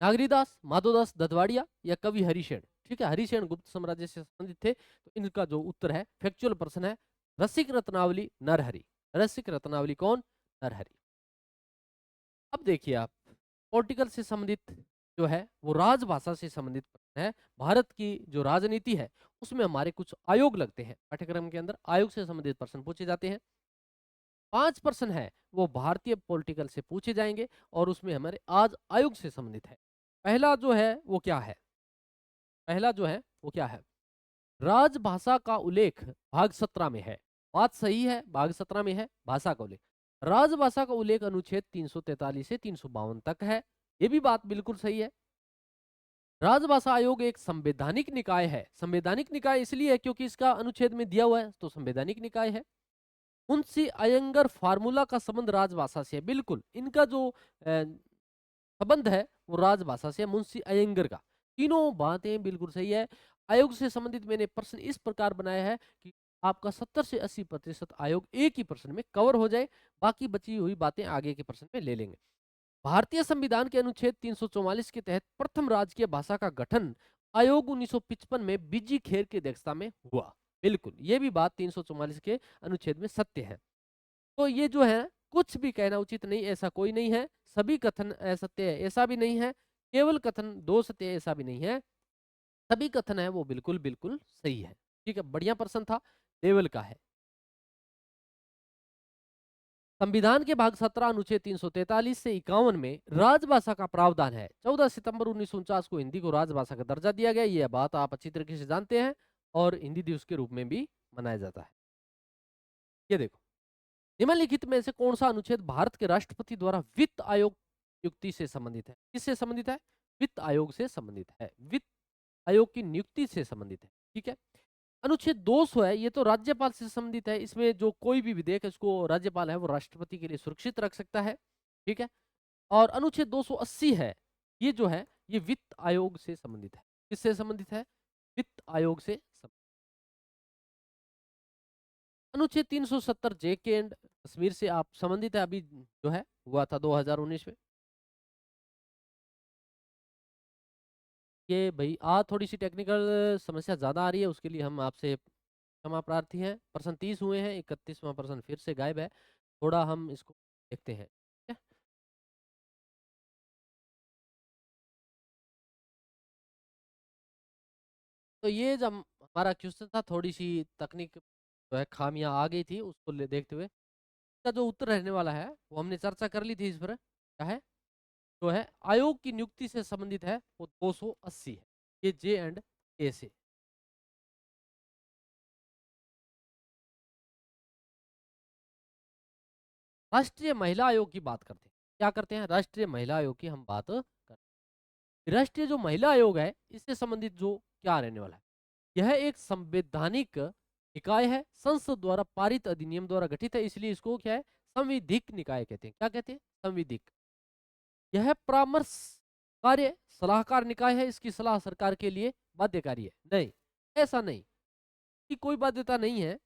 नागरीदास, माधोदास दत्तवाड़िया या कवि हरिशेन। ठीक है, हरिशेन गुप्त साम्राज्य से संबंधित थे, तो इनका जो उत्तर है फैक्चुअल प्रश्न है रसिक रत्नावली नरहरि। रसिक रत्नावली कौन? नरहरि। अब देखिए आप, पॉलिटिकल से संबंधित जो है वो राजभाषा से संबंधित प्रश्न है। भारत की जो राजनीति है उसमें हमारे कुछ आयोग लगते हैं, पाठ्यक्रम के अंदर आयोग से संबंधित प्रश्न पूछे जाते हैं। 5 प्रश्न है वो भारतीय पॉलिटिकल से पूछे जाएंगे और उसमें हमारे आज आयोग से संबंधित है। पहला जो है वो क्या है? पहला जो है वो क्या है? राजभाषा का उल्लेख भाग 17 में है। बात सही है, भाग 17 में है भाषा का उल्लेख। राजभाषा का उल्लेख अनुच्छेद 343 से 352 तक है। ये भी बात बिल्कुल सही है। राजभाषा आयोग एक संवैधानिक निकाय है। संवैधानिक निकाय इसलिए है क्योंकि इसका अनुच्छेद में दिया हुआ है, तो संवैधानिक निकाय है। मुंशी अयंगर फार्मूला का संबंध राजभाषा से है। बिल्कुल, इनका जो संबंध है वो राजभाषा से है, मुंशी अयंगर का। तीनों बातें बिल्कुल सही है। आयोग से संबंधित मैंने प्रश्न इस प्रकार बनाया है कि आपका 70 से 80% आयोग एक ही प्रश्न में कवर हो जाए, बाकी बची हुई बातें आगे के प्रश्न में ले लेंगे। भारतीय संविधान के अनुच्छेद 344 के तहत प्रथम राजकीय भाषा का गठन आयोग 1955 में बीजी खेर की अध्यक्षता में हुआ। बिल्कुल, ये भी बात 344 के अनुच्छेद में सत्य है। तो ये जो है कुछ भी कहना उचित नहीं, ऐसा कोई नहीं है। सभी कथन असत्य है ऐसा भी नहीं है, केवल कथन दो सत्य है ऐसा भी नहीं है। सभी कथन है वो बिल्कुल बिल्कुल सही है। ठीक है, बढ़िया प्रश्न था, लेवल का है। संविधान के भाग 17 अनुच्छेद 343 से 51 में राजभाषा का प्रावधान है। 14 सितंबर 1949 को हिंदी को राजभाषा का दर्जा दिया गया। यह बात आप अच्छी तरीके से जानते हैं और हिंदी दिवस के रूप में भी मनाया जाता है। ये देखो, निम्नलिखित में से कौन सा अनुच्छेद भारत के राष्ट्रपति द्वारा वित्त आयोग नियुक्ति से संबंधित है? किससे संबंधित है? वित्त आयोग से संबंधित है। वित्त आयोग की नियुक्ति से संबंधित है। ठीक है, अनुच्छेद 200 है, ये तो राज्यपाल से संबंधित है। इसमें जो कोई भी विधेयक है इसको राज्यपाल है वो राष्ट्रपति के लिए सुरक्षित रख सकता है। ठीक है, और अनुच्छेद 280 है, ये जो है ये वित्त आयोग से संबंधित है। किससे संबंधित है? वित्त आयोग से संबंधित। अनुच्छेद 370 जे के एंड कश्मीर से आप संबंधित है, अभी जो है हुआ था 2019 में। ये भाई थोड़ी सी टेक्निकल समस्या ज्यादा आ रही है, उसके लिए हम आपसे क्षमा प्रार्थी हैं। प्रश्न 30 हुए हैं, 31वां प्रश्न फिर से गायब है। थोड़ा हम इसको देखते हैं। ठीक है? तो ये जब हमारा क्वेश्चन था, थोड़ी सी तकनीक जो है खामियां आ गई थी, उसको देखते हुए इसका जो उत्तर रहने वाला है वो हमने चर्चा कर ली थी। इस पर क्या है, जो है आयोग की नियुक्ति से संबंधित है वो 280 है। ये जे एंड ए से। राष्ट्रीय महिला आयोग की बात करते हैं। क्या करते हैं? राष्ट्रीय महिला आयोग की हम बात करते हैं। राष्ट्रीय जो महिला आयोग है इससे संबंधित जो क्या रहने वाला है, यह एक संवैधानिक निकाय है, संसद द्वारा पारित अधिनियम द्वारा गठित है, इसलिए इसको क्या है, संविधिक निकाय कहते हैं। क्या कहते हैं? संविधिक। यह परामर्श कार्य सलाहकार निकाय है, इसकी सलाह सरकार के लिए बाध्यकारी है? नहीं, ऐसा नहीं कि कोई बाध्यता नहीं है।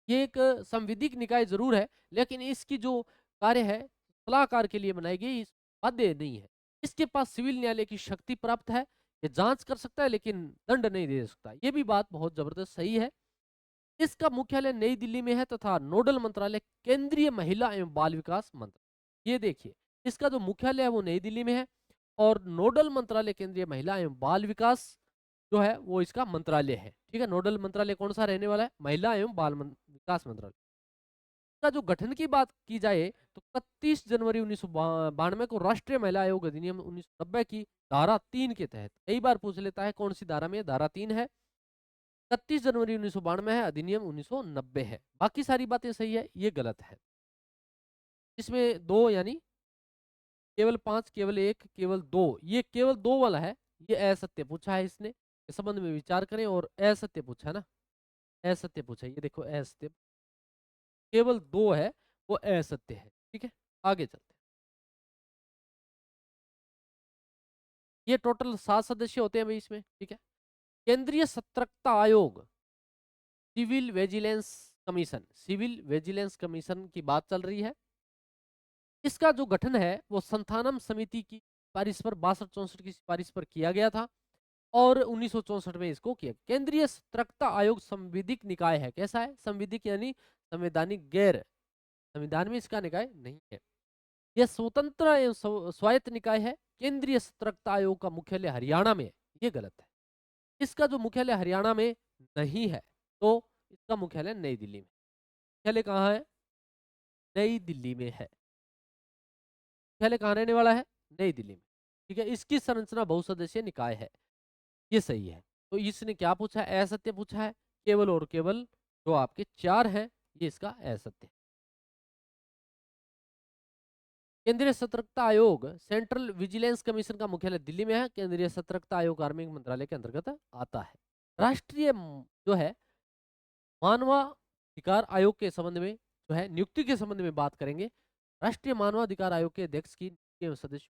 ये एक संविधिक निकाय जरूर है, लेकिन इसकी जो कार्य है सलाहकार के लिए बनाई गई, बाध्य नहीं है। इसके पास सिविल न्यायालय की शक्ति प्राप्त है, ये जांच कर सकता है लेकिन दंड नहीं दे सकता। ये भी बात बहुत जबरदस्त सही है। इसका मुख्यालय नई दिल्ली में है तथा नोडल मंत्रालय केंद्रीय महिला एवं बाल विकास मंत्रालय। ये देखिए, इसका जो मुख्यालय है वो नई दिल्ली में है और नोडल मंत्रालय केंद्रीय महिला एवं बाल विकास जो है वो इसका मंत्रालय है। ठीक है, नोडल मंत्रालय कौन सा रहने वाला है? महिला एवं बाल विकास मंत्रालय। का जो गठन की बात की जाए तो 31 जनवरी 1992 को राष्ट्रीय महिला आयोग अधिनियम 1990 की धारा 3 के तहत, कई बार पूछ लेता है कौन सी धारा में, धारा 3 है। 31 जनवरी 1992 है, अधिनियम 1990 है। बाकी सारी बातें सही है, ये गलत है। इसमें दो यानी केवल 5, केवल 1, केवल 2, ये केवल 2 वाला है, ये असत्य पूछा है इसने। इस संबंध में विचार करें, और असत्य पूछा है ना, असत्य पूछा है, ये देखो असत्य, केवल 2 है वो असत्य है। ठीक है, आगे चलते हैं। ये टोटल 7 सदस्य होते हैं भाई इसमें। ठीक है, केंद्रीय सतर्कता आयोग, civil vigilance commission, civil vigilance commission की बात चल रही है। इसका जो गठन है वो संथानम समिति की सिफारिश पर 62-64 की सिफारिश पर किया गया था और 1964 में इसको किया। केंद्रीय सतर्कता आयोग संविधिक निकाय है। कैसा है? संविधिक यानी संवैधानिक गैर, संविधान में इसका निकाय नहीं है। यह स्वतंत्र एवं स्वायत्त निकाय है। केंद्रीय सतर्कता आयोग का मुख्यालय हरियाणा में है। ये गलत है। इसका जो मुख्यालय हरियाणा में नहीं है तो इसका मुख्यालय नई दिल्ली में। मुख्यालय कहाँ है? नई दिल्ली में है। मुख्यालय कहाँ रहने वाला है? नई दिल्ली में। ठीक है, इसकी संरचना बहुसदस्यीय निकाय है। ये सही है। तो इसने क्या पूछा है? असत्य पूछा है। केवल और केवल जो आपके 4 हैं ये इसका असत्य है। केंद्रीय सतर्कता आयोग सेंट्रल विजिलेंस कमीशन का मुख्यालय दिल्ली में है। केंद्रीय सतर्कता आयोग कार्मिक मंत्रालय के अंतर्गत आता है। राष्ट्रीय जो है मानवाधिकार आयोग के संबंध में जो है नियुक्ति के संबंध में बात करेंगे। राष्ट्रीय मानवाधिकार आयोग के अध्यक्ष की नियुक्ति एवं सदस्य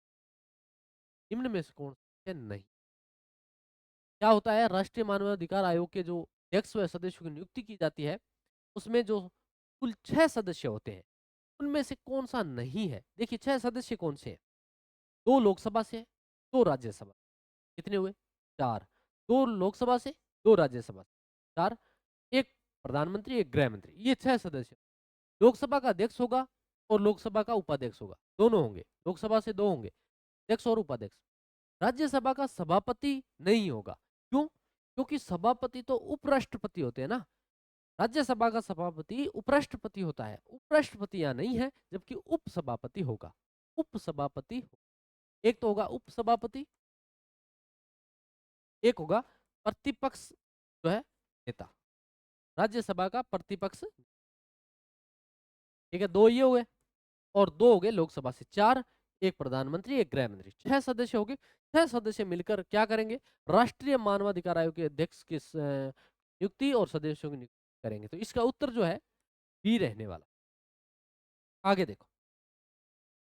निम्न में से कौन से नहीं? क्या होता है? राष्ट्रीय मानवाधिकार आयोग के जो अध्यक्ष व सदस्यों की नियुक्ति की जाती है उसमें जो कुल 6 सदस्य होते हैं उनमें से कौन सा नहीं है? देखिए 6 सदस्य कौन से हैं? 2 लोकसभा से, 2 राज्यसभा। कितने हुए? 4। 2 लोकसभा से, 2 राज्यसभा से, 4। 1 प्रधानमंत्री, 1 गृह मंत्री। ये 6 सदस्य। लोकसभा का अध्यक्ष होगा और लोकसभा का उपाध्यक्ष होगा, दोनों होंगे। लोकसभा से 2 होंगे, अध्यक्ष और उपाध्यक्ष। राज्यसभा का सभापति नहीं होगा। क्यों? क्योंकि सभापति तो उपराष्ट्रपति होते हैं ना। राज्यसभा का सभापति उपराष्ट्रपति होता है। उपराष्ट्रपति यहाँ नहीं है, जबकि उपसभापति होगा। उपसभापति एक तो होगा उपसभापति, एक होगा प्रतिपक्ष जो है नेता, राज्यसभा का प्रतिपक्ष। ठीक है, 2 ये हो गए और 2 हो गए लोकसभा से। 4, 1 प्रधानमंत्री, 1 गृह मंत्री। 6 सदस्य हो गए। 6 सदस्य मिलकर क्या करेंगे? राष्ट्रीय मानवाधिकार आयोग के अध्यक्ष की नियुक्ति और सदस्यों की नियुक्ति करेंगे। तो इसका उत्तर जो है बी रहने वाला। आगे देखो,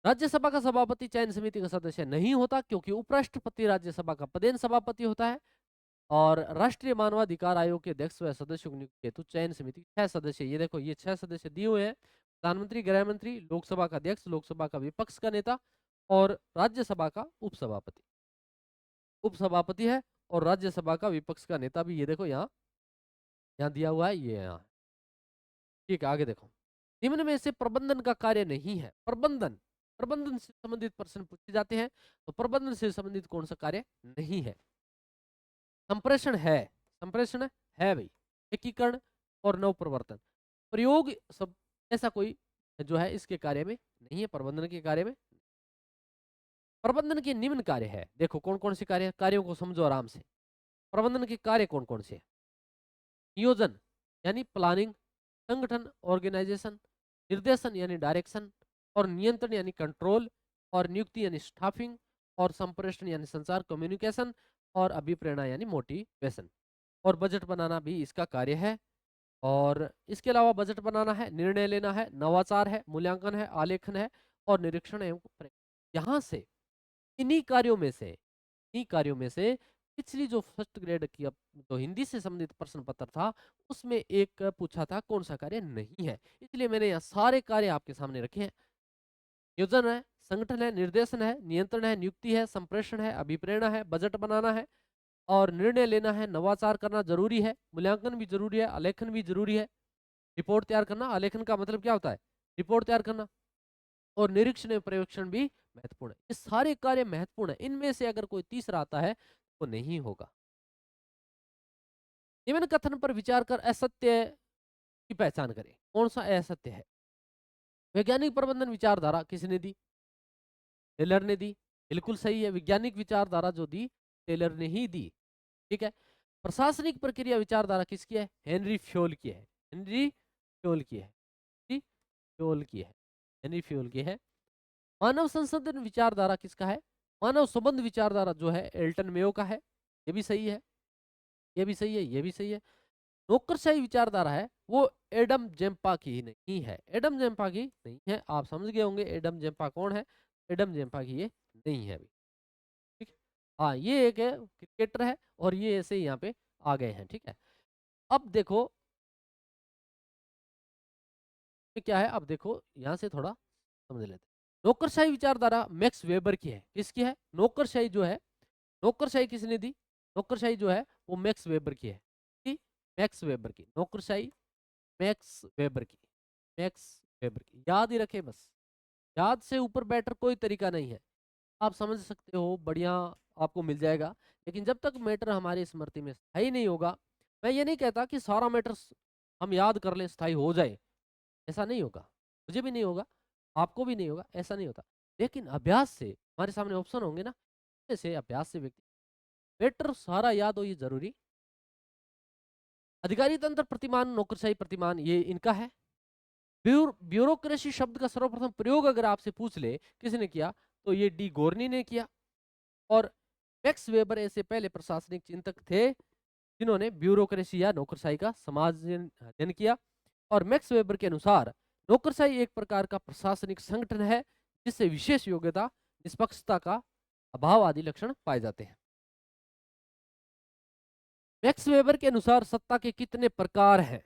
राज्यसभा का सभापति चयन समिति का सदस्य नहीं होता क्योंकि उपराष्ट्रपति राज्यसभा का पदेन सभापति होता है। और राष्ट्रीय मानवाधिकार आयोग के अध्यक्ष व सदस्यों की नियुक्ति हेतु चयन समिति 6 सदस्य, ये देखो ये 6 सदस्य दिए हुए हैं। प्रधानमंत्री, गृह मंत्री, लोकसभा का अध्यक्ष, लोकसभा का विपक्ष का नेता और राज्यसभा का उपसभापति। उपसभापति है और राज्यसभा का विपक्ष का नेता भी, ये देखो यहाँ यहाँ दिया हुआ है, ये यहाँ। ठीक है, आगे देखो, निम्न में से प्रबंधन का कार्य नहीं है। प्रबंधन, प्रबंधन से संबंधित प्रश्न पूछे जाते हैं तो प्रबंधन से संबंधित कौन सा कार्य नहीं है? संप्रेषण है। संप्रेषण है भाई। एकीकरण और नव प्रवर्तन, प्रयोग सब ऐसा कोई जो है इसके कार्य में नहीं है, प्रबंधन के कार्य में। प्रबंधन के निम्न कार्य है। देखो कौन कौन से कार्य, कार्यों को समझो आराम से। प्रबंधन के कार्य कौन कौन से? नियोजन यानी प्लानिंग, संगठन ऑर्गेनाइजेशन, निर्देशन यानी डायरेक्शन, और नियंत्रण यानी कंट्रोल, और नियुक्ति यानी स्टाफिंग, और संप्रेषण यानी संचार कम्युनिकेशन, और अभिप्रेरणा यानी मोटिवेशन। और बजट बनाना भी इसका कार्य है। और इसके अलावा बजट बनाना है, निर्णय लेना है, नवाचार है, मूल्यांकन है, आलेखन है, और निरीक्षण एवं यहाँ से इन्हीं कार्यों में से पिछली जो फर्स्ट ग्रेड की जो हिंदी से संबंधित प्रश्न पत्र था उसमें एक पूछा था कौन सा कार्य नहीं है। इसलिए मैंने यहाँ सारे कार्य आपके सामने रखे हैं। नियोजन है, संगठन है, निर्देशन है, नियंत्रण है, नियुक्ति है, संप्रेषण है, अभिप्रेरणा है, बजट बनाना है, और निर्णय लेना है, नवाचार करना जरूरी है, मूल्यांकन भी जरूरी है, आलेखन भी जरूरी है, रिपोर्ट तैयार करना। आलेखन का मतलब क्या होता है? रिपोर्ट तैयार करना। और निरीक्षण एवं पर्यवेक्षण भी महत्वपूर्ण है। ये सारे कार्य महत्वपूर्ण है। इनमें से अगर कोई तीसरा आता है तो नहीं होगा। निम्न कथन पर विचार कर असत्य की पहचान करें। कौन सा असत्य है? वैज्ञानिक प्रबंधन विचारधारा किसने दी? टेलर ने दी। बिल्कुल सही है, वैज्ञानिक विचारधारा जो दी टेलर ने ही दी। ठीक है। प्रशासनिक प्रक्रिया विचारधारा किसकी है? हेनरी फ्योल की है। हेनरी फ्योल की है। हेनरी फ्योल की है। हेनरी फ्योल की है। मानव संसाधन विचारधारा किसका है? मानव संबंध विचारधारा जो है एल्टन मेयो का है। ये भी सही है, ये भी सही है, ये भी सही है। नौकरशाही विचारधारा है वो एडम जेम्पा की नहीं है। एडम जेम्पा की नहीं है। आप समझ गए होंगे एडम जेम्पा कौन है। एडम जेम्पा की ये नहीं है अभी। ठीक है। हाँ, ये एक है क्रिकेटर है और ये ऐसे ही यहाँ पे आ गए हैं। ठीक है। अब देखो ये क्या है, अब देखो यहाँ से थोड़ा समझ लेते हैं। नौकरशाही विचारधारा मैक्स वेबर की है। किसकी है? नौकरशाही जो है, नौकरशाही किसने दी? नौकरशाही जो है वो मैक्स वेबर की है। की मैक्स वेबर की नौकरशाही, मैक्स वेबर की, मैक्स वेबर की। याद ही रखे बस, याद से ऊपर बेटर कोई तरीका नहीं है। आप समझ सकते हो, बढ़िया आपको मिल जाएगा। लेकिन जब तक मैटर हमारी स्मृति में स्थायी नहीं होगा, मैं ये नहीं कहता कि सारा मैटर हम याद कर लें स्थायी हो जाए, ऐसा नहीं होगा। मुझे भी नहीं होगा, आपको भी नहीं होगा, ऐसा नहीं होता। लेकिन अभ्यास से हमारे सामने ऑप्शन होंगे ना, जैसे अभ्यास से व्यक्ति मैटर सारा याद हो, ये जरूरी। अधिकारी तंत्र प्रतिमान, नौकरशाही प्रतिमान, ये इनका है। ब्यूरोक्रेसी शब्द का सर्वप्रथम प्रयोग अगर आपसे पूछ ले किसने किया, तो ये डी गोर्नी ने किया। और मैक्स वेबर ऐसे पहले प्रशासनिक चिंतक थे जिन्होंने ब्यूरोक्रेसी या नौकरशाही का समाजन अध्ययन किया। और मैक्स वेबर के अनुसार नौकरशाही एक प्रकार का प्रशासनिक संगठन है जिससे विशेष योग्यता, निष्पक्षता का अभाव आदि लक्षण पाए जाते हैं। मैक्स वेबर के अनुसार सत्ता के कितने प्रकार हैं?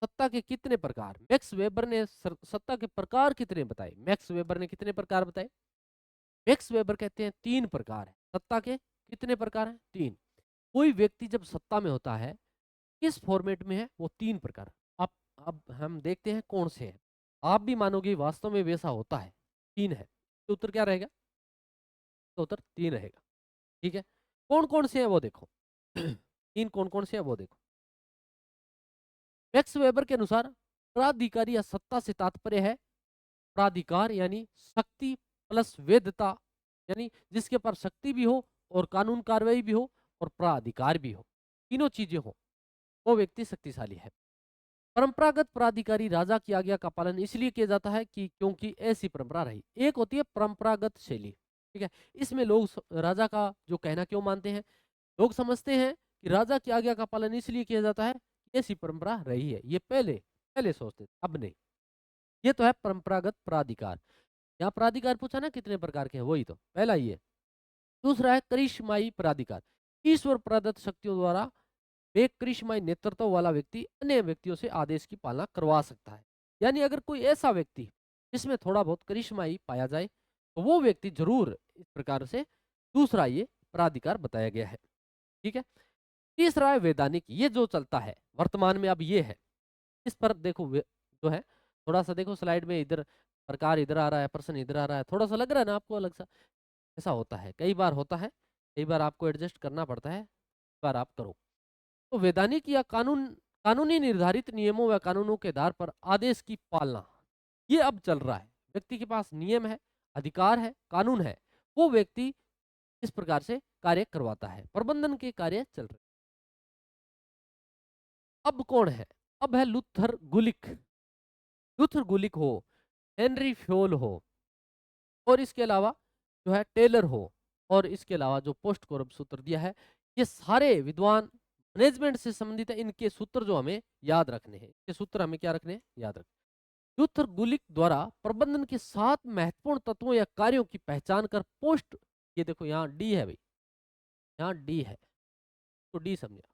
सत्ता के कितने प्रकार? मैक्स वेबर ने सत्ता के प्रकार कितने बताए? मैक्स वेबर ने कितने प्रकार बताए? मैक्स वेबर कहते हैं 3 प्रकार है सत्ता के। कितने प्रकार हैं? 3। कोई व्यक्ति जब सत्ता में होता है, किस फॉर्मेट में है? वो 3 प्रकार। आप अब हम देखते हैं कौन से हैं। आप भी मानोगे वास्तव में वैसा होता है, 3 है। तो उत्तर क्या रहेगा? तो उत्तर 3 रहेगा। ठीक है, कौन कौन से हैं वो देखो। 3 कौन कौन से हैं वो देखो। मैक्स वेबर के अनुसार प्राधिकारी या सत्ता से तात्पर्य है प्राधिकार यानी शक्ति प्लस वेधता, यानी जिसके पास शक्ति भी हो और कानून कार्रवाई भी हो और प्राधिकार भी हो, तीनों चीजें हो, वो व्यक्ति शक्तिशाली है। परंपरागत प्राधिकारी राजा की आज्ञा का पालन इसलिए किया जाता है कि क्योंकि ऐसी परंपरा रही। एक होती है परंपरागत शैली, ठीक है, इसमें लोग राजा का जो कहना क्यों मानते हैं? लोग समझते हैं कि राजा की आज्ञा का पालन इसलिए किया जाता है, ऐसी परंपरा रही है। ये पहले पहले सोचते थे, अब नहीं। ये तो है परंपरागत प्राधिकार। यहाँ प्राधिकार पूछा ना कितने प्रकार के हैं, वही तो पहला ये। दूसरा है करिश्माई प्राधिकार। ईश्वर प्रदत्त शक्तियों द्वारा एक करिश्माई नेतृत्व वाला व्यक्ति अन्य व्यक्तियों से आदेश की पालना करवा सकता है। यानी अगर कोई ऐसा व्यक्ति जिसमें थोड़ा बहुत करिश्माई पाया जाए, तो वो व्यक्ति जरूर इस प्रकार से। दूसरा ये प्राधिकार बताया गया है। ठीक है, तीसरा है वैधानिक। ये जो चलता है वर्तमान में, अब ये है, इस पर देखो जो है, थोड़ा सा देखो स्लाइड में, इधर प्रकार इधर आ रहा है, प्रश्न इधर आ रहा है, थोड़ा सा लग रहा है ना आपको अलग सा? ऐसा होता है, कई बार होता है, कई बार आपको एडजस्ट करना पड़ता है, कई बार आप करो। तो वैधानिक या कानूनी निर्धारित नियमों व कानूनों के आधार पर आदेश की पालना, ये अब चल रहा है। व्यक्ति के पास नियम है, अधिकार है, कानून है, वो व्यक्ति इस प्रकार से कार्य करवाता है। प्रबंधन के कार्य चल रहे। अब कौन है? अब है लूथर गुलिक। लूथर गुलिक हो, हेनरी फ्योल हो, और इसके अलावा जो है टेलर हो, और इसके अलावा जो पोस्ट कोरब सूत्र दिया है, ये सारे विद्वान मैनेजमेंट से संबंधित है। इनके सूत्र जो हमें याद रखने हैं, ये सूत्र हमें क्या रखने हैं? याद रखने। लूथर गुलिक द्वारा प्रबंधन के 7 महत्वपूर्ण तत्वों या कार्यों की पहचान कर पोस्ट, ये देखो यहाँ डी है भाई, यहाँ डी है, तो डी समझा।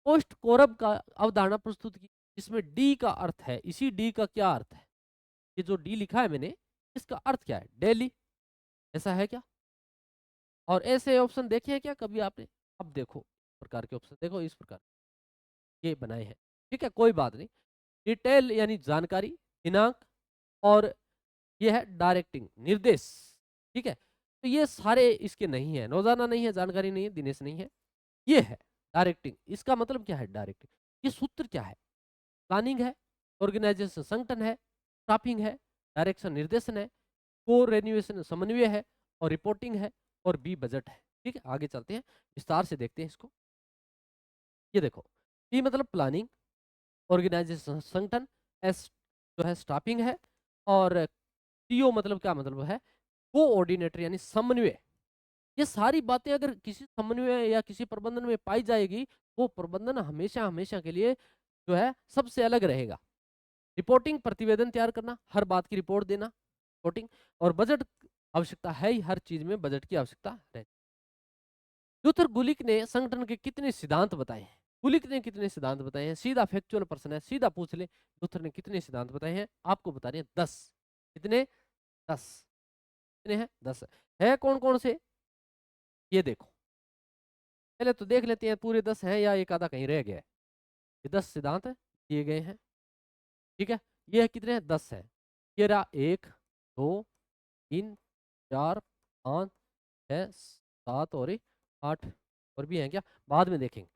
पोस्ट कोरब का अवधारणा प्रस्तुत की, इसमें डी का अर्थ है, इसी डी का क्या अर्थ है? ये जो डी लिखा है मैंने, इसका अर्थ क्या है? डेली, ऐसा है क्या? और ऐसे ऑप्शन देखे हैं क्या कभी आपने? अब देखो इस प्रकार के ऑप्शन, देखो इस प्रकार ये बनाए हैं। ठीक है, कोई बात नहीं। डिटेल यानी जानकारी, दिनांक, और ये है डायरेक्टिंग, निर्देश। ठीक है, तो ये सारे इसके नहीं है, रोजाना नहीं है, जानकारी नहीं है, दिनेश नहीं है, ये है डायरेक्टिंग। इसका मतलब क्या है डायरेक्टिंग? ये सूत्र क्या है? प्लानिंग है, ऑर्गेनाइजेशन संगठन है, स्टाफिंग है, डायरेक्शन निर्देशन है, को रेन्यूएशन समन्वय है, और रिपोर्टिंग है, और बी बजट है। ठीक है, आगे चलते हैं, विस्तार से देखते हैं इसको। ये देखो, पी मतलब प्लानिंग, ऑर्गेनाइजेशन संगठन, एस जो है स्टाफिंग है, और टीओ मतलब क्या मतलब है? कोऑर्डिनेटर यानी समन्वय। ये सारी बातें अगर किसी समन्वय या किसी प्रबंधन में पाई जाएगी, वो प्रबंधन हमेशा हमेशा के लिए जो है सबसे अलग रहेगा। रिपोर्टिंग, प्रतिवेदन तैयार करना, हर बात की रिपोर्ट देना, रिपोर्टिंग। और बजट, आवश्यकता है ही, हर चीज में बजट की आवश्यकता रहती। लूथर गुलिक ने संगठन के कितने सिद्धांत बताए हैं? गुलिक ने कितने सिद्धांत बताए हैं? सीधा फैक्चुअल प्रश्न है, सीधा पूछ ले। लूथर ने कितने सिद्धांत बताए हैं? आपको बता रहे हैं 10। कितने? 10। कितने हैं? 10 है कौन कौन से? ये देखो, पहले तो देख लेते हैं पूरे 10 हैं या एक आधा कहीं रह गया है। ये 10 सिद्धांत दिए गए हैं, ठीक है। ये कितने हैं? 10 है। ये रहा 1 2 3 4 5 6 7 और 8 और भी हैं क्या? बाद में देखेंगे।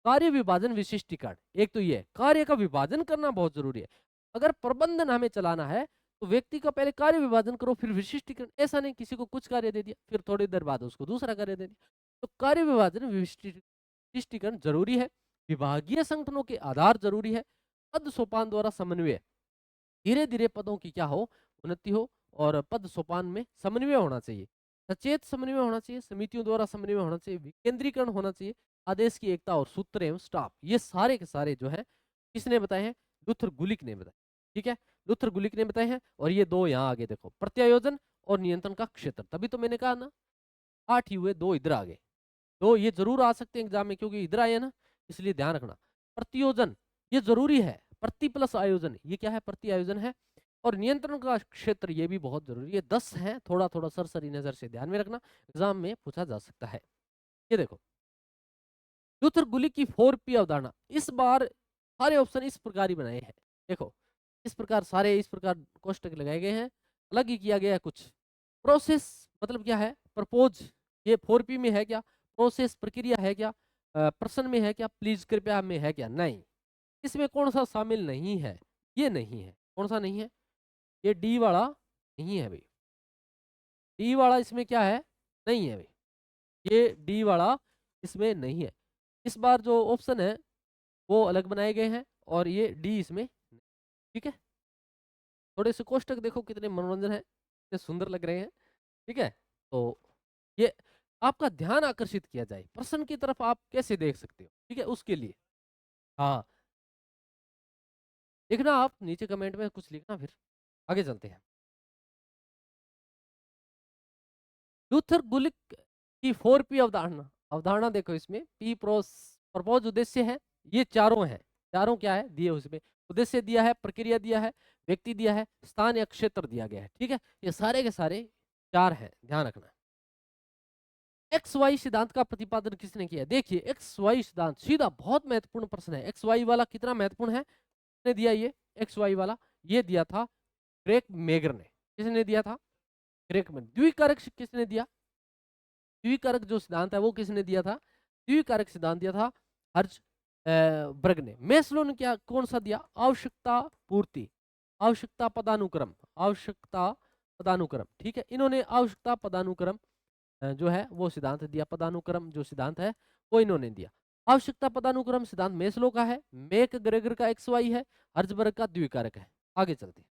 कार्य विभाजन विशिष्टीकरण, एक तो ये है, कार्य का विभाजन करना बहुत जरूरी है। अगर प्रबंधन हमें चलाना है तो व्यक्ति का पहले कार्य विभाजन करो फिर विशिष्टीकरण। ऐसा नहीं किसी को कुछ कार्य दे दिया फिर थोड़ी देर बाद उसको दूसरा कार्य दे दिया। तो कार्य विभाजन विशिष्टीकरण जरूरी है। विभागीय संगठनों के आधार जरूरी है। पद सोपान द्वारा समन्वय, धीरे धीरे पदों की क्या हो, उन्नति हो और पद सोपान में समन्वय होना चाहिए। सचेत समन्वय होना चाहिए, समितियों द्वारा समन्वय होना चाहिए, विकेंद्रीकरण होना चाहिए, आदेश की एकता और सूत्र एवं स्टाफ, ये सारे के सारे जो है किसने बताए हैं? लुथर गुलिक ने बताए, ठीक है। लुथर गुलिक ने बताए हैं। और ये दो यहाँ आगे देखो, प्रत्यायोजन और नियंत्रण का क्षेत्र, तभी तो मैंने कहा ना 8 ही हुए, 2 इधर आ गए। तो ये जरूर आ सकते हैं एग्जाम में क्योंकि इधर आए ना, इसलिए ध्यान रखना। प्रतियोजन ये जरूरी है, प्रति प्लस आयोजन ये क्या है? प्रति आयोजन है। और नियंत्रण का क्षेत्र ये भी बहुत जरूरी है। 10 है, थोड़ा थोड़ा सरसरी नजर से ध्यान में रखना, एग्जाम में पूछा जा सकता है। ये देखो, लूथर गुलिक की 4P अवधारणा, इस बार सारे ऑप्शन इस प्रकार ही बनाए हैं। देखो, इस प्रकार सारे इस प्रकार कोष्टक लगाए गए हैं, अलग ही किया गया है कुछ। प्रोसेस मतलब क्या है? प्रपोज, ये 4P में है क्या? प्रोसेस प्रक्रिया है क्या? प्रश्न में है क्या? प्लीज कृपया में है क्या? नहीं। इसमें कौन सा शामिल नहीं है? ये नहीं है। कौन सा नहीं है? ये डी वाला नहीं है भाई। डी वाला इसमें क्या है? नहीं है भाई। ये डी वाला इसमें नहीं है। इस बार जो ऑप्शन है वो अलग बनाए गए हैं और ये डी इसमें नहीं। ठीक है। थोड़े से कोष्टक देखो कितने मनोरंजन है, कितने सुंदर लग रहे हैं। ठीक है। तो ये आपका ध्यान आकर्षित किया जाए, प्रश्न की तरफ आप कैसे देख सकते हो, ठीक है, उसके लिए। हाँ, लिखना आप नीचे कमेंट में कुछ लिखना, फिर आगे चलते हैं। लूथर गुलिक की 4P अवधारणा, अवधारणा देखो इसमें पी प्रोस प्रपोज उद्देश्य है, ये चारों हैं। चारों क्या है दिए उसमें? उद्देश्य दिया है, प्रक्रिया दिया है, व्यक्ति दिया है, स्थान या क्षेत्र दिया गया है। ठीक है, ये सारे के सारे चार हैं, ध्यान रखना। एक्स वाई सिद्धांत का प्रतिपादन किसने किया? देखिए एक्स वाई सिद्धांत सीधा बहुत महत्वपूर्ण प्रश्न है। एक्स वाई वाला कितना महत्वपूर्ण है? किसने दिया ये एक्स वाई वाला? ये दिया था क्रेग मेगर ने। किसने दिया था? Craig megger. द्विकारक किसने दिया? द्विकारक जो सिद्धांत है वो किसने दिया था? द्विकारक सिद्धांत दिया था हर्ज बर्ग ने। मेस्लो ने क्या कौन सा दिया? आवश्यकता पूर्ति, आवश्यकता पदानुक्रम, आवश्यकता पदानुक्रम। ठीक है, इन्होंने आवश्यकता पदानुक्रम जो है वो सिद्धांत दिया। पदानुक्रम जो सिद्धांत है वो इन्होंने दिया। आवश्यकता पदानुक्रम सिद्धांत मेस्लो का है, मेक ग्रेगर का एक्स वाई है, हर्जबर्ग का द्विकारक है। आगे चलते हैं।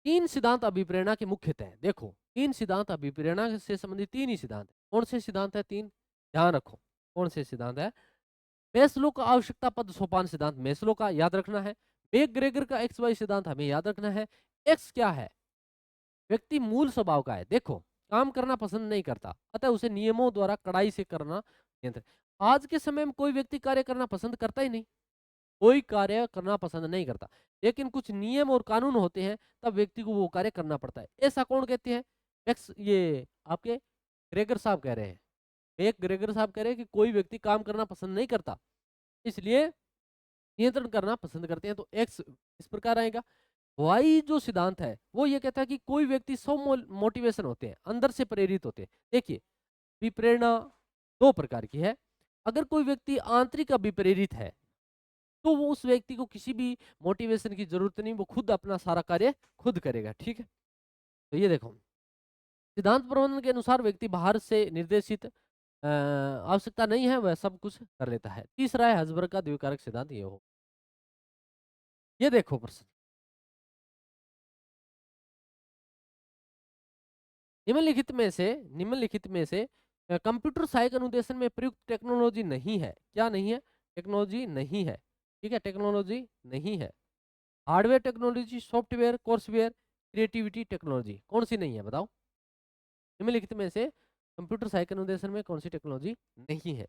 तीन सिद्धांत अभिप्रेरणा के मुख्यतः हैं। देखो, तीन सिद्धांत अभिप्रेरणा से संबंधित तीन ही सिद्धांत है। कौन से सिद्धांत है? तीन, ध्यान रखो कौन से सिद्धांत है। मेस्लो का आवश्यकता पद सोपान सिद्धांत मेस्लो का याद रखना है। मेक ग्रेगर का एक्स वाई सिद्धांत हमें याद रखना है। एक्स क्या है? व्यक्ति मूल स्वभाव का है। देखो, काम करना पसंद नहीं करता, अतः उसे नियमों द्वारा कड़ाई से करना नियंत्रित। आज के समय में कोई व्यक्ति कार्य करना पसंद करता ही नहीं, कोई कार्य करना पसंद नहीं करता, लेकिन कुछ नियम और कानून होते हैं तब व्यक्ति को वो कार्य करना पड़ता है। ऐसा कौन कहते हैं? एक्स ये आपके ग्रेगर साहब कह रहे हैं। एक ग्रेगर साहब कह रहे हैं कि कोई व्यक्ति काम करना पसंद नहीं करता, इसलिए नियंत्रण करना पसंद करते हैं। तो एक्स इस प्रकार आएगा। वाई जो सिद्धांत है वो ये कहता है कि कोई व्यक्ति स्व मोटिवेशन होते हैं, अंदर से प्रेरित होते हैं। देखिए, विप्रेरणा दो प्रकार की है। अगर कोई व्यक्ति आंतरिक अभिप्रेरित है तो वो उस व्यक्ति को किसी भी मोटिवेशन की जरूरत नहीं, वो खुद अपना सारा कार्य खुद करेगा। ठीक है, तो ये देखो, सिद्धांत प्रबंधन के अनुसार व्यक्ति बाहर से निर्देशित आवश्यकता नहीं है, वह सब कुछ कर लेता है। तीसरा है हसबर्ग का द्विकारक सिद्धांत। ये हो, ये देखो प्रश्न, निम्नलिखित में से कंप्यूटर सहायक अनुदेशन में प्रयुक्त टेक्नोलॉजी नहीं है। क्या नहीं है? टेक्नोलॉजी नहीं है। ठीक है, टेक्नोलॉजी नहीं है। Hardware technology, software, courseware, creativity technology, कौन सी नहीं है बताओ? निम्नलिखित में से कंप्यूटर सहायक अनुदेशन में कौन सी टेक्नोलॉजी नहीं है?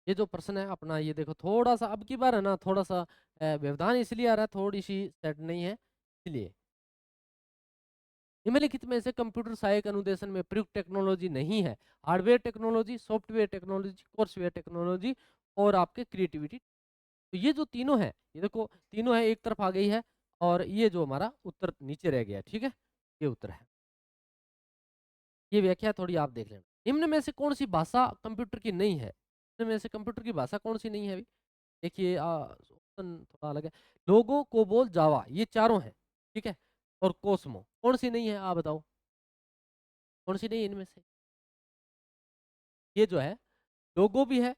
ये जो प्रश्न है अपना, ये देखो थोड़ा सा अब की बार है ना, थोड़ा सा व्यवधान इसलिए आ रहा है, थोड़ी सी सेट नहीं है इसलिए। निम्नलिखित में से कंप्यूटर सहायक अनुदेशन में प्रयुक्त टेक्नोलॉजी नहीं है? Hardware technology, software technology, courseware technology और आपके क्रिएटिविटी। तो ये जो तीनों है, ये देखो तीनों है, एक तरफ आ गई है और ये जो हमारा उत्तर नीचे रह गया, ठीक है, ये उत्तर है। ये व्याख्या थोड़ी आप देख लेना। निम्न में से कौन सी भाषा कंप्यूटर की नहीं है? निम्न में से कंप्यूटर की भाषा कौन सी नहीं है अभी? देखिए ऑप्शन थोड़ा अलग है। लोगो, कोबोल, जावा, ये चारों हैं, ठीक है, और कोस्मो कौन सी नहीं है आप बताओ, कौन सी नहीं है इनमें से? ये जो है लोगो भी है,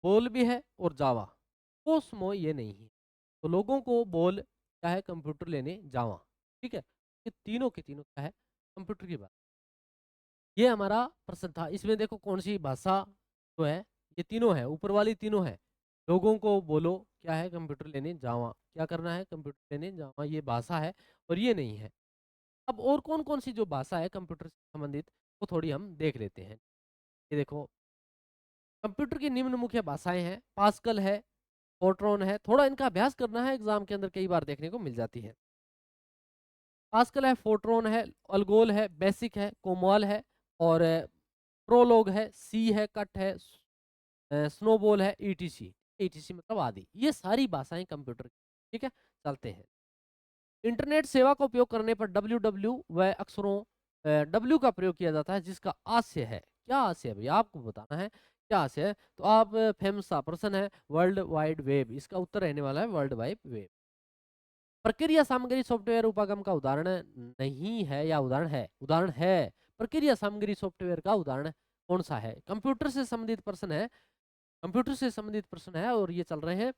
बोल भी है और जावा, कोस्मो ये नहीं है। तो लोगों को बोल क्या है कंप्यूटर लेने जावा, ठीक है, ये तीनों के तीनों क्या है कंप्यूटर की बात। ये हमारा प्रश्न था। इसमें देखो कौन सी भाषा जो है, ये तीनों है, ऊपर वाली तीनों है। लोगों को बोलो क्या है कंप्यूटर लेने जावा, क्या करना है कंप्यूटर लेने जावा, ये भाषा है और ये नहीं है। अब और कौन कौन सी जो भाषा है कंप्यूटर से संबंधित, वो थोड़ी हम देख लेते हैं। ये देखो कंप्यूटर की निम्न मुख्य भाषाएं हैं, पास्कल है, फोर्ट्रॉन है, थोड़ा इनका अभ्यास करना है, एग्जाम के अंदर कई बार देखने को मिल जाती है। पास्कल है, फोर्ट्रॉन है, अल्गोल है, बेसिक है, कोमोल है और प्रोलोग है, सी है, कट है, स्नोबॉल है, ईटीसी। ईटीसी मतलब आदि, ये सारी भाषाएं कंप्यूटर की, ठीक है। चलते हैं। इंटरनेट सेवा का उपयोग करने पर डब्ल्यू डब्ल्यू व अक्षरों डब्ल्यू का प्रयोग किया जाता है, जिसका आशय है, क्या आशय है भैया आपको बताना है, क्या आशय है? तो आप फेमस सा प्रश्न है, वर्ल्ड वाइड वेब, इसका उत्तर रहने वाला है वर्ल्ड वाइड वेब। प्रक्रिया सामग्री सॉफ्टवेयर उपागम का उदाहरण नहीं है या उदाहरण है? उदाहरण है। प्रक्रिया सामग्री सॉफ्टवेयर का उदाहरण कौन सा है? कंप्यूटर से संबंधित प्रश्न है, कंप्यूटर से संबंधित प्रश्न है और ये चल रहे हैं।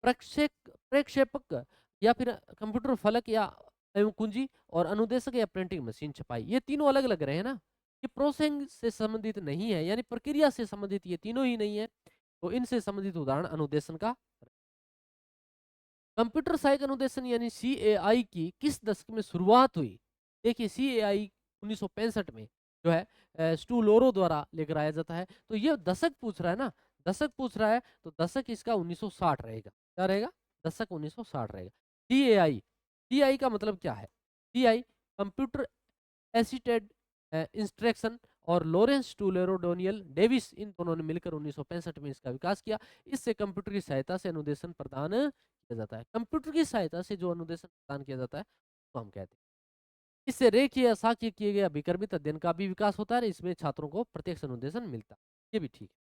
प्रेक्षेपक या फिर कंप्यूटर फलक या एवं कुंजी और अनुदेशक या प्रिंटिंग मशीन छपाई, ये तीनों अलग अलग रहे हैं ना। ये प्रोसेसिंग से संबंधित नहीं है, यानी प्रक्रिया से संबंधित ये तीनों ही नहीं है। तो इनसे संबंधित उदाहरण अनुदेशन का। कंप्यूटर सहायक अनुदेशन यानी सीएआई की किस दशक में शुरुआत हुई? देखिए सीएआई 1965 में जो है स्टूलोरो द्वारा लेकर आया जाता है। तो ये दशक पूछ रहा है ना, दशक पूछ रहा है तो दशक इसका 1960 रहेगा। क्या रहेगा? दशक 1960 रहेगा। सीएआई, सीआई का मतलब क्या है? सीआई कंप्यूटर एसिटेड इंस्ट्रक्शन और लॉरेंस टूलेरो डोनियल डेविस, इन दोनों ने मिलकर 1965 में इसका विकास किया। इससे कंप्यूटर की सहायता से अनुदेशन प्रदान किया जाता है। कंप्यूटर की सहायता से जो अनुदेशन प्रदान किया जाता है तो हम कहते हैं। इससे रेखीय या सांख्यिक किए गए अभिक्रमित अध्ययन का भी विकास होता है, इसमें छात्रों को प्रत्यक्ष अनुदेशन मिलता है। ये भी ठीक है।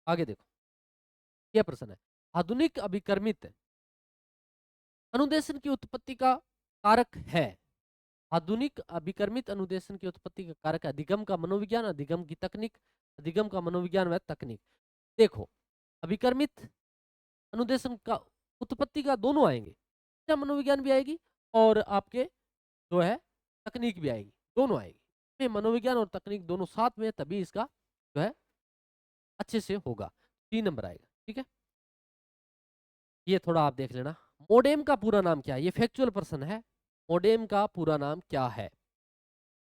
आगे देखो, यह प्रश्न है, आधुनिक अभिक्रमित अनुदेशन की उत्पत्ति का कारक है? आधुनिक अभिकर्मित अनुदेशन की उत्पत्ति का कारक है अधिगम का मनोविज्ञान, अधिगम की तकनीक, अधिगम का मनोविज्ञान व तकनीक। देखो अभिकर्मित अनुदेशन का उत्पत्ति का दोनों आएंगे, क्या मनोविज्ञान भी आएगी और आपके जो है तकनीक भी आएगी, दोनों आएगी। में मनोविज्ञान और तकनीक दोनों साथ में, तभी इसका जो है अच्छे से होगा। 3 नंबर आएगा, ठीक है। ये थोड़ा आप देख लेना। मोडेम का पूरा नाम क्या है? ये फैक्चुअल प्रश्न है। मोडेम का पूरा नाम क्या है?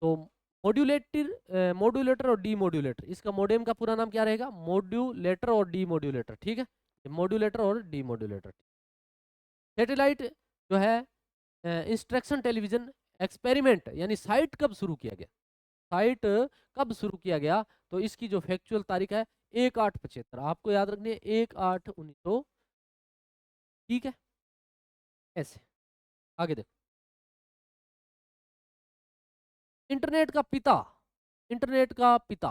तो मॉड्यूलेटर और डीमॉड्यूलेटर, इसका मोडेम का पूरा नाम क्या रहेगा? मॉड्यूलेटर और डीमॉड्यूलेटर, ठीक है, मॉड्यूलेटर और डीमॉड्यूलेटर। सैटेलाइट जो है इंस्ट्रक्शन टेलीविजन एक्सपेरिमेंट यानी साइट कब शुरू किया गया? साइट कब शुरू किया गया? तो इसकी जो फैक्चुअल तारीख है 1/8/75, आपको याद रखनी है 1/8/1900, ठीक है। ऐसे आगे देखो, इंटरनेट का पिता, इंटरनेट का पिता,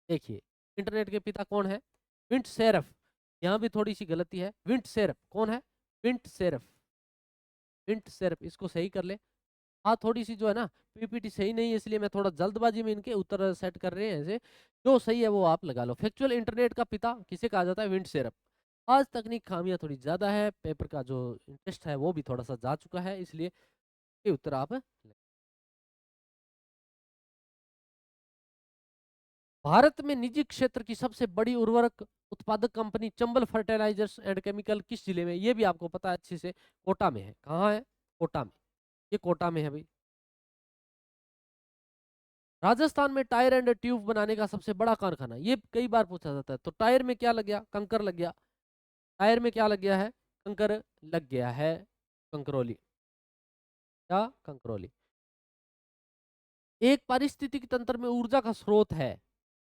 देखिए इंटरनेट के पिता कौन है? विंट सेरफ। यहाँ भी थोड़ी सी गलती है, विंट सेरफ कौन है? विंट सेरफ, विंट सेरफ, इसको सही कर ले। हाँ थोड़ी सी जो है ना पीपीटी सही नहीं है, इसलिए मैं थोड़ा जल्दबाजी में इनके उत्तर सेट कर रहे हैं ऐसे। जो सही है वो आप लगा लो। फैक्चुअल इंटरनेट का पिता किसे कहा जाता है? विंट सेरफ। आज तकनीक खामियां थोड़ी ज्यादा है, पेपर का जो इंटरेस्ट है वो भी थोड़ा सा जा चुका है, इसलिए ये उत्तर आप भारत में निजी क्षेत्र की सबसे बड़ी उर्वरक उत्पादक company Chambal fertilisers and chemical किस जिले में? ये भी आपको पता है अच्छे से, कोटा में है। कहाँ है? कोटा में। ये कोटा में है भाई। राजस्थान में टायर एंड ट्यूब बनाने का सबसे बड़ा कारखाना, ये कई बार पूछा जाता है। तो टायर में क्या लग गया? कंकर लग गया। टायर में क्या लग गया है? कंकर लग गया है। कंकरौली, क्या? कंकरौली। एक पारिस्थितिक तंत्र में ऊर्जा का स्रोत है,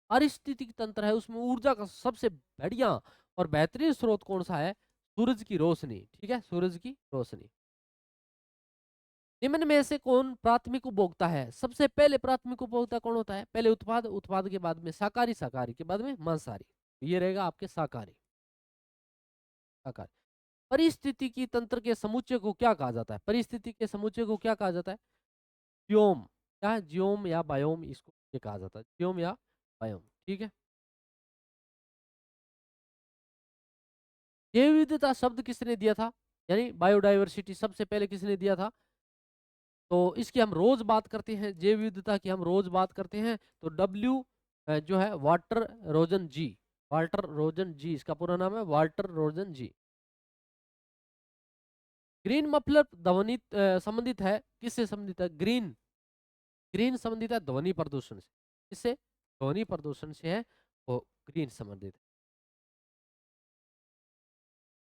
पारिस्थितिक तंत्र है उसमें ऊर्जा का सबसे बढ़िया और बेहतरीन स्रोत कौन सा है? सूरज की रोशनी। ठीक है, सूरज की रोशनी। निम्न में से कौन प्राथमिक उपभोक्ता है? सबसे पहले प्राथमिक उपभोक्ता कौन होता है? पहले उत्पाद, उत्पाद के बाद में शाकाहारी, शाकाहारी के बाद में मांसाहारी। ये रहेगा आपके शाकाहारी, शाकाहारी। परिस्थितिकी तंत्र के समुच्चय को क्या कहा जाता है? परिस्थिति के समुच्चय को क्या कहा जाता है? जियोम। क्या है? जियोम या बायोम, इसको ये कहा जाता है, जियोम या बायोम। ठीक है। जैव विविधता शब्द किसने दिया था? यानी बायोडाइवर्सिटी सबसे पहले किसने दिया था? तो इसकी हम रोज बात करते हैं, जैव विविधता की हम रोज बात करते हैं। तो डब्ल्यू जो है वाल्टर रोजन जी, वाल्टर रोजन जी, इसका पूरा नाम है वाल्टर रोजन जी। ग्रीन मफलर ध्वनि संबंधित है, किससे संबंधित है? ग्रीन, ग्रीन संबंधित है ध्वनि प्रदूषण से। किससे? ध्वनि प्रदूषण से है वो ग्रीन संबंधित है।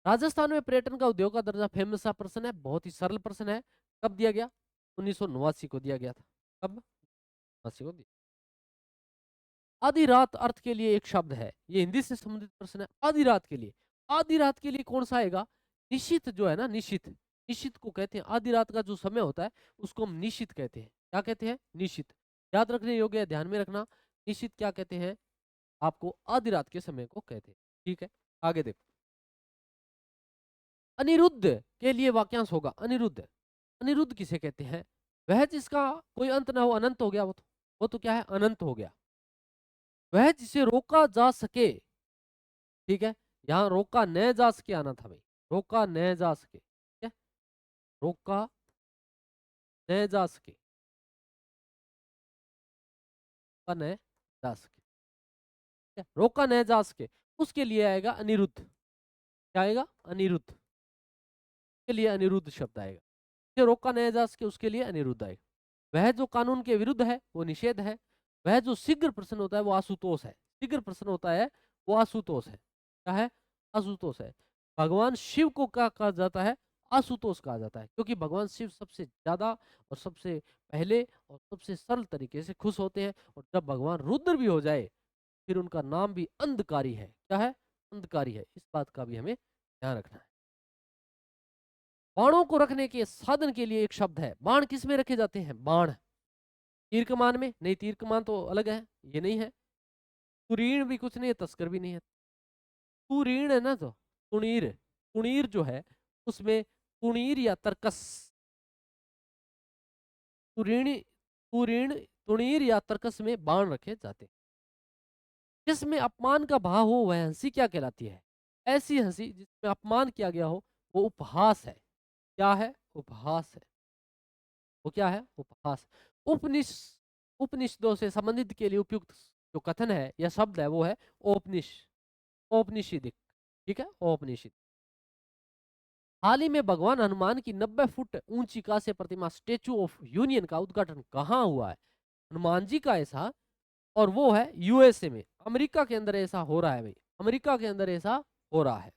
राजस्थान में पर्यटन का उद्योग का दर्जा फेमस सा प्रश्न है, बहुत ही सरल प्रश्न है। कब दिया गया? 1989 को दिया गया था। कब? 89 को दिया। आधी रात अर्थ के लिए एक शब्द है, ये हिंदी से संबंधित प्रश्न है। आधी रात के लिए, आधी रात के लिए कौन सा आएगा? निश्चित जो है ना, निश्चित, निश्चित को कहते हैं। आधी रात का जो समय होता है उसको हम निश्चित कहते हैं। क्या कहते हैं? निश्चित। याद रखने योग्य है, ध्यान में रखना। निश्चित क्या कहते हैं? आपको आधी रात के समय को कहते हैं। ठीक है, आगे देखो। अनिरुद्ध के लिए वाक्यांश होगा। अनिरुद्ध, अनिरुद्ध किसे कहते हैं? वह जिसका कोई अंत ना हो, अनंत हो गया वो तो। वो तो क्या है? अनंत हो गया। वह जिसे रोका जा सके। ठीक है, यहाँ रोका न जा सके आना था भाई, रोका न जा सके। ठीक है, रोका न जा सके, रोका न जा सके। ठीक है? रोका न जा सके, उसके लिए आएगा अनिरुद्ध। क्या आएगा? अनिरुद्ध के लिए अनिरुद्ध शब्द आएगा। जिसे रोका न जा सके उसके लिए अनिरुद्ध आएगा। वह जो कानून के विरुद्ध है वो निषेध है। वह जो शीघ्र प्रश्न होता है वो आशुतोष है। शीघ्र प्रश्न होता है वो आशुतोष है। क्या है? आशुतोष है। भगवान शिव को क्या कहा जाता है? आशुतोष कहा जाता है, क्योंकि भगवान शिव सबसे ज्यादा और सबसे पहले और सबसे सरल तरीके से खुश होते हैं। और जब भगवान रुद्र भी हो जाए फिर उनका नाम भी अंधकारी है। क्या है? अंधकारी है। इस बात का भी हमें ध्यान रखना है। बाणों को रखने के साधन के लिए एक शब्द है। बाण किस में रखे जाते हैं? बाण तीर कमान में नहीं, तीर कमान तो अलग है, ये नहीं है। तुरीण भी कुछ नहीं है, तस्कर भी नहीं है। तुरीण है ना, तो तुणीर, तुणीर जो है उसमें तुणीर या तरकस, तुरीण, तुरीण, तुणीर या तरकस में बाण रखे जाते हैं। जिसमें अपमान का भाव हो वह हंसी क्या कहलाती है? ऐसी हंसी जिसमें अपमान किया गया हो वो उपहास है। क्या है? उपहास है। वो क्या है? उपहास। उपनिष, उपनिषदों से संबंधित के लिए उपयुक्त जो कथन है या शब्द है वो है औपनिष, औपनिषदिक। ठीक है, औपनिषद। हाल ही में भगवान हनुमान की 90 फुट ऊंची कांस्य प्रतिमा स्टेचू ऑफ यूनियन का उद्घाटन कहाँ हुआ है? हनुमान जी का ऐसा, और वो है यूएसए में, अमेरिका के अंदर ऐसा हो रहा है भाई, अमेरिका के अंदर ऐसा हो रहा है।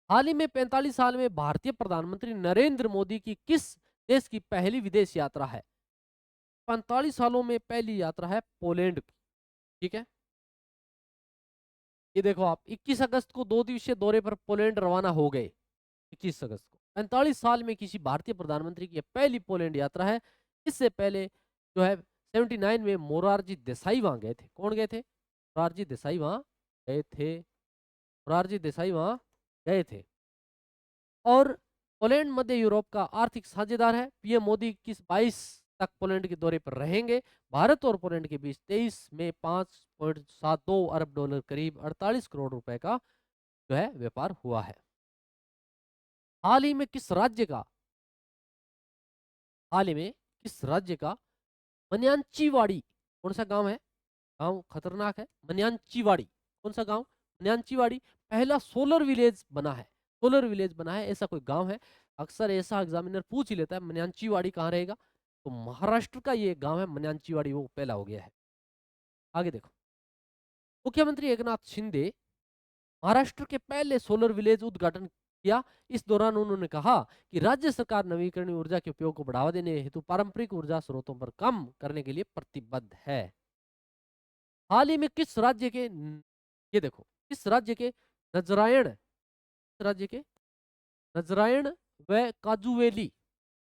हाल ही में 45 साल में भारतीय प्रधानमंत्री नरेंद्र मोदी की किस देश की पहली विदेश यात्रा है? 45 सालों में पहली यात्रा है पोलैंड की। ठीक है, ये देखो आप 21 अगस्त को 2 दिवसीय दौरे पर पोलैंड रवाना हो गए। 21 अगस्त को 45 साल में किसी भारतीय प्रधानमंत्री की पहली पोलैंड यात्रा है। इससे पहले जो है 79 में मोरारजी देसाई वहां गए थे। कौन गए थे? मोरारजी देसाई वहां गए थे, मोरारजी देसाई वहां गए थे। और पोलैंड मध्य यूरोप का आर्थिक साझेदार है। पीएम मोदी किस 22 तक पोलैंड के दौरे पर रहेंगे? भारत और पोलैंड के बीच 23 में 5.72 अरब डॉलर करीब 48 करोड़ रुपए का जो है व्यापार हुआ है। हाल ही में किस राज्य का, हाल ही में किस राज्य का मन्यांचीवाड़ी, कौन सा गांव है? गांव खतरनाक है, मन्यांचीवाड़ी। कौन सा गांव? मन्यांचीवाड़ी पहला सोलर विलेज बना है। सोलर विलेज बना है ऐसा कोई गांव है? अक्सर ऐसा एग्जामिनर पूछ ही लेता है, मन्यांचीवाड़ी कहाँ रहेगा? तो महाराष्ट्र का ये गांव है मन्यांचीवाड़ी, वो पहला हो गया है। आगे देखो, मुख्यमंत्री एकनाथ शिंदे महाराष्ट्र के पहले सोलर विलेज उद्घाटन किया। इस दौरान उन्होंने कहा कि राज्य सरकार नवीकरणीय ऊर्जा के उपयोग को बढ़ावा देने हेतु पारंपरिक ऊर्जा स्रोतों पर कम करने के लिए प्रतिबद्ध है। हाल ही में किस राज्य के ये देखो, किस राज्य के नजरायण, किस राज्य के नजरायण व काजुवेली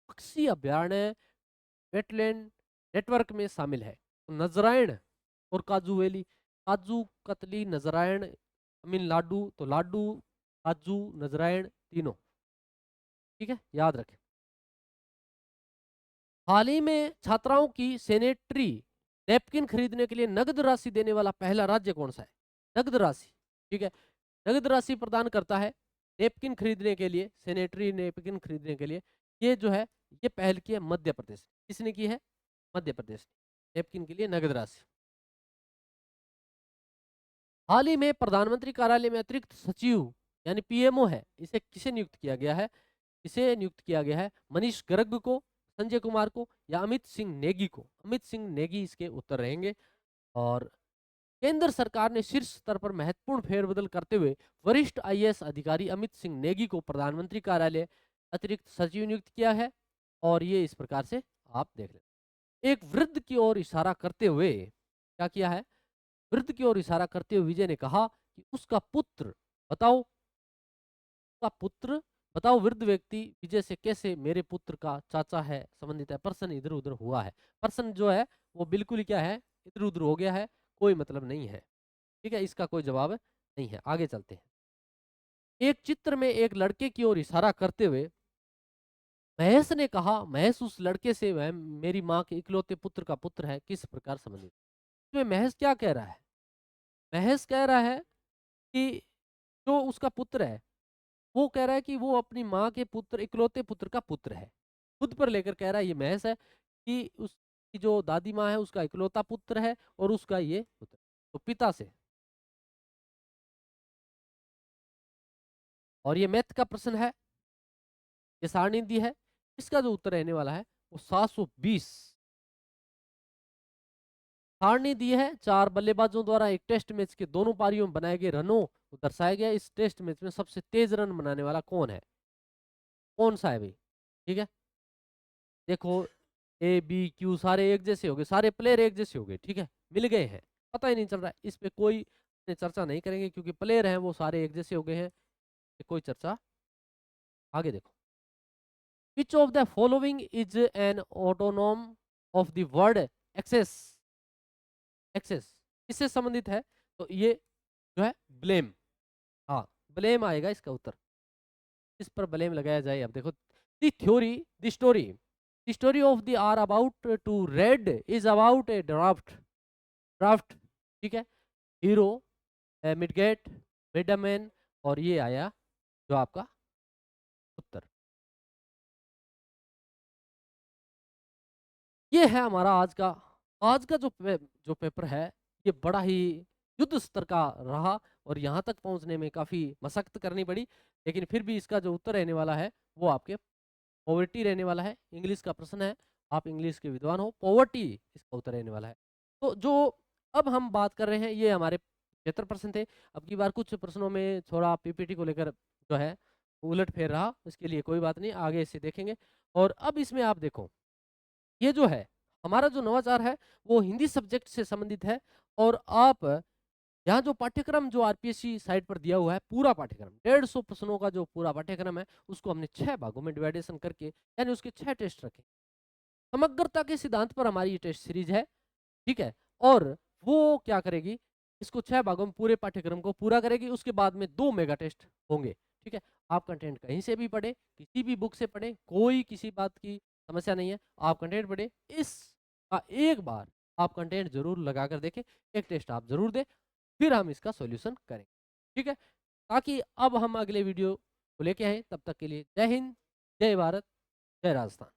पक्षी अभ्यारण्य वेटलैंड नेटवर्क में शामिल है। तो नजरायण और काजुवेली, काजू कतली नजरायण तमिलनाडु, तो लाडू काजू नजरायण तीनों, ठीक है, याद रखें। हाल ही में छात्राओं की सैनिटरी नैपकिन खरीदने के लिए नगद राशि देने वाला पहला राज्य कौन सा है? नगद राशि, ठीक है, नगद राशि प्रदान करता है नैपकिन खरीदने के लिए, सैनिटरी नैपकिन खरीदने के लिए। ये जो है ये पहल की है मध्य प्रदेश। किसने की है? मध्य प्रदेश। नैपकिन के लिए नगद राशि। हाल ही में प्रधानमंत्री कार्यालय में अतिरिक्त सचिव यानी पीएमओ है, इसे किसे नियुक्त किया गया है? इसे नियुक्त किया गया है मनीष गर्ग को, संजय कुमार को या अमित सिंह नेगी को? अमित सिंह नेगी इसके उत्तर रहेंगे। और केंद्र सरकार ने शीर्ष स्तर पर महत्वपूर्ण फेरबदल करते हुए वरिष्ठ आईएएस अधिकारी अमित सिंह नेगी को प्रधानमंत्री कार्यालय अतिरिक्त सचिव नियुक्त किया है। और ये इस प्रकार से आप देख लें। एक वृद्ध की ओर इशारा करते हुए क्या किया है? वृद्ध की ओर इशारा करते हुए विजय ने कहा कि उसका पुत्र बताओ, उसका पुत्र बताओ। वृद्ध व्यक्ति विजय से कैसे मेरे पुत्र का चाचा है, संबंधित है, पर्सन इधर उधर हुआ है। पर्सन जो है वो बिल्कुल ही क्या है, इधर उधर हो गया है, कोई मतलब नहीं है, ठीक है, इसका कोई जवाब नहीं है। आगे चलते हैं। एक चित्र में एक लड़के की ओर इशारा करते हुए महेश ने कहा, महेश उस लड़के से वह मेरी माँ के इकलौते पुत्र का पुत्र है, किस प्रकार संबंधित? इसमें महेश क्या कह रहा है? महेश कह रहा है कि जो उसका पुत्र है वो कह रहा है कि वो अपनी माँ के पुत्र, इकलौते पुत्र का पुत्र है। खुद पर लेकर कह रहा है ये महेश है कि उसकी जो दादी माँ है उसका इकलौता पुत्र है और उसका ये पुत्र, तो पिता से। और ये मैथ का प्रश्न है, ये सारणी दी है, इसका जो उत्तर रहने वाला है वो 720। सारणी दी है, 4 बल्लेबाजों द्वारा एक टेस्ट मैच के दोनों पारियों में बनाए गए रनों को दर्शाया गया। इस टेस्ट मैच में सबसे तेज रन बनाने वाला कौन है? कौन सा है भाई? ठीक है, देखो ए बी क्यू सारे एक जैसे हो गए, सारे प्लेयर एक जैसे हो गए, ठीक है, मिल गए हैं, पता ही नहीं चल रहा है। इस पे कोई चर्चा नहीं करेंगे क्योंकि प्लेयर हैं वो सारे एक जैसे हो गए हैं, कोई चर्चा। आगे देखो, which of the following is an antonym of the word access? Access इससे संबंधित है, तो ये जो है ब्लेम, हाँ ब्लेम आएगा इसका उत्तर। इस पर ब्लेम लगाया जाए। अब देखो, the theory, the story of the are about to read is about a draft, draft, ठीक है, हीरो, मिडगेट, मिडमैन, और ये आया जो आपका उत्तर। ये है हमारा आज का जो पेपर है ये बड़ा ही युद्ध स्तर का रहा और यहाँ तक पहुँचने में काफ़ी मशक्कत करनी पड़ी, लेकिन फिर भी इसका जो उत्तर रहने वाला है वो आपके पॉवर्टी रहने वाला है। इंग्लिश का प्रश्न है, आप इंग्लिश के विद्वान हो, पॉवर्टी इसका उत्तर रहने वाला है। तो जो अब हम बात कर रहे हैं ये हमारे 75 प्रश्न थे। अब की बार कुछ प्रश्नों में थोड़ा पीपीटी को लेकर जो है उलट फेर रहा, इसके लिए कोई बात नहीं, आगे इसे देखेंगे। और अब इसमें आप देखो, ये जो है हमारा जो नवाचार है वो हिंदी सब्जेक्ट से संबंधित है। और आप यहाँ जो पाठ्यक्रम जो आरपीएससी साइट पर दिया हुआ है, पूरा पाठ्यक्रम 150 प्रश्नों का जो पूरा पाठ्यक्रम है उसको हमने 6 भागों में डिवाइडेशन करके यानी उसके 6 टेस्ट रखे। समग्रता के सिद्धांत पर हमारी ये टेस्ट सीरीज है, ठीक है। और वो क्या करेगी, इसको 6 भागों में पूरे पाठ्यक्रम को पूरा करेगी। उसके बाद में 2 मेगा टेस्ट होंगे, ठीक है। आप कंटेंट कहीं से भी पढ़े, किसी भी बुक से पढ़े, कोई किसी बात की समस्या नहीं है। आप कंटेंट पढ़े, इसका एक बार आप कंटेंट जरूर लगा कर देखें, एक टेस्ट आप जरूर दें, फिर हम इसका सॉल्यूशन करेंगे, ठीक है। ताकि अब हम अगले वीडियो को लेके आए, तब तक के लिए जय हिंद, जय भारत, जय राजस्थान।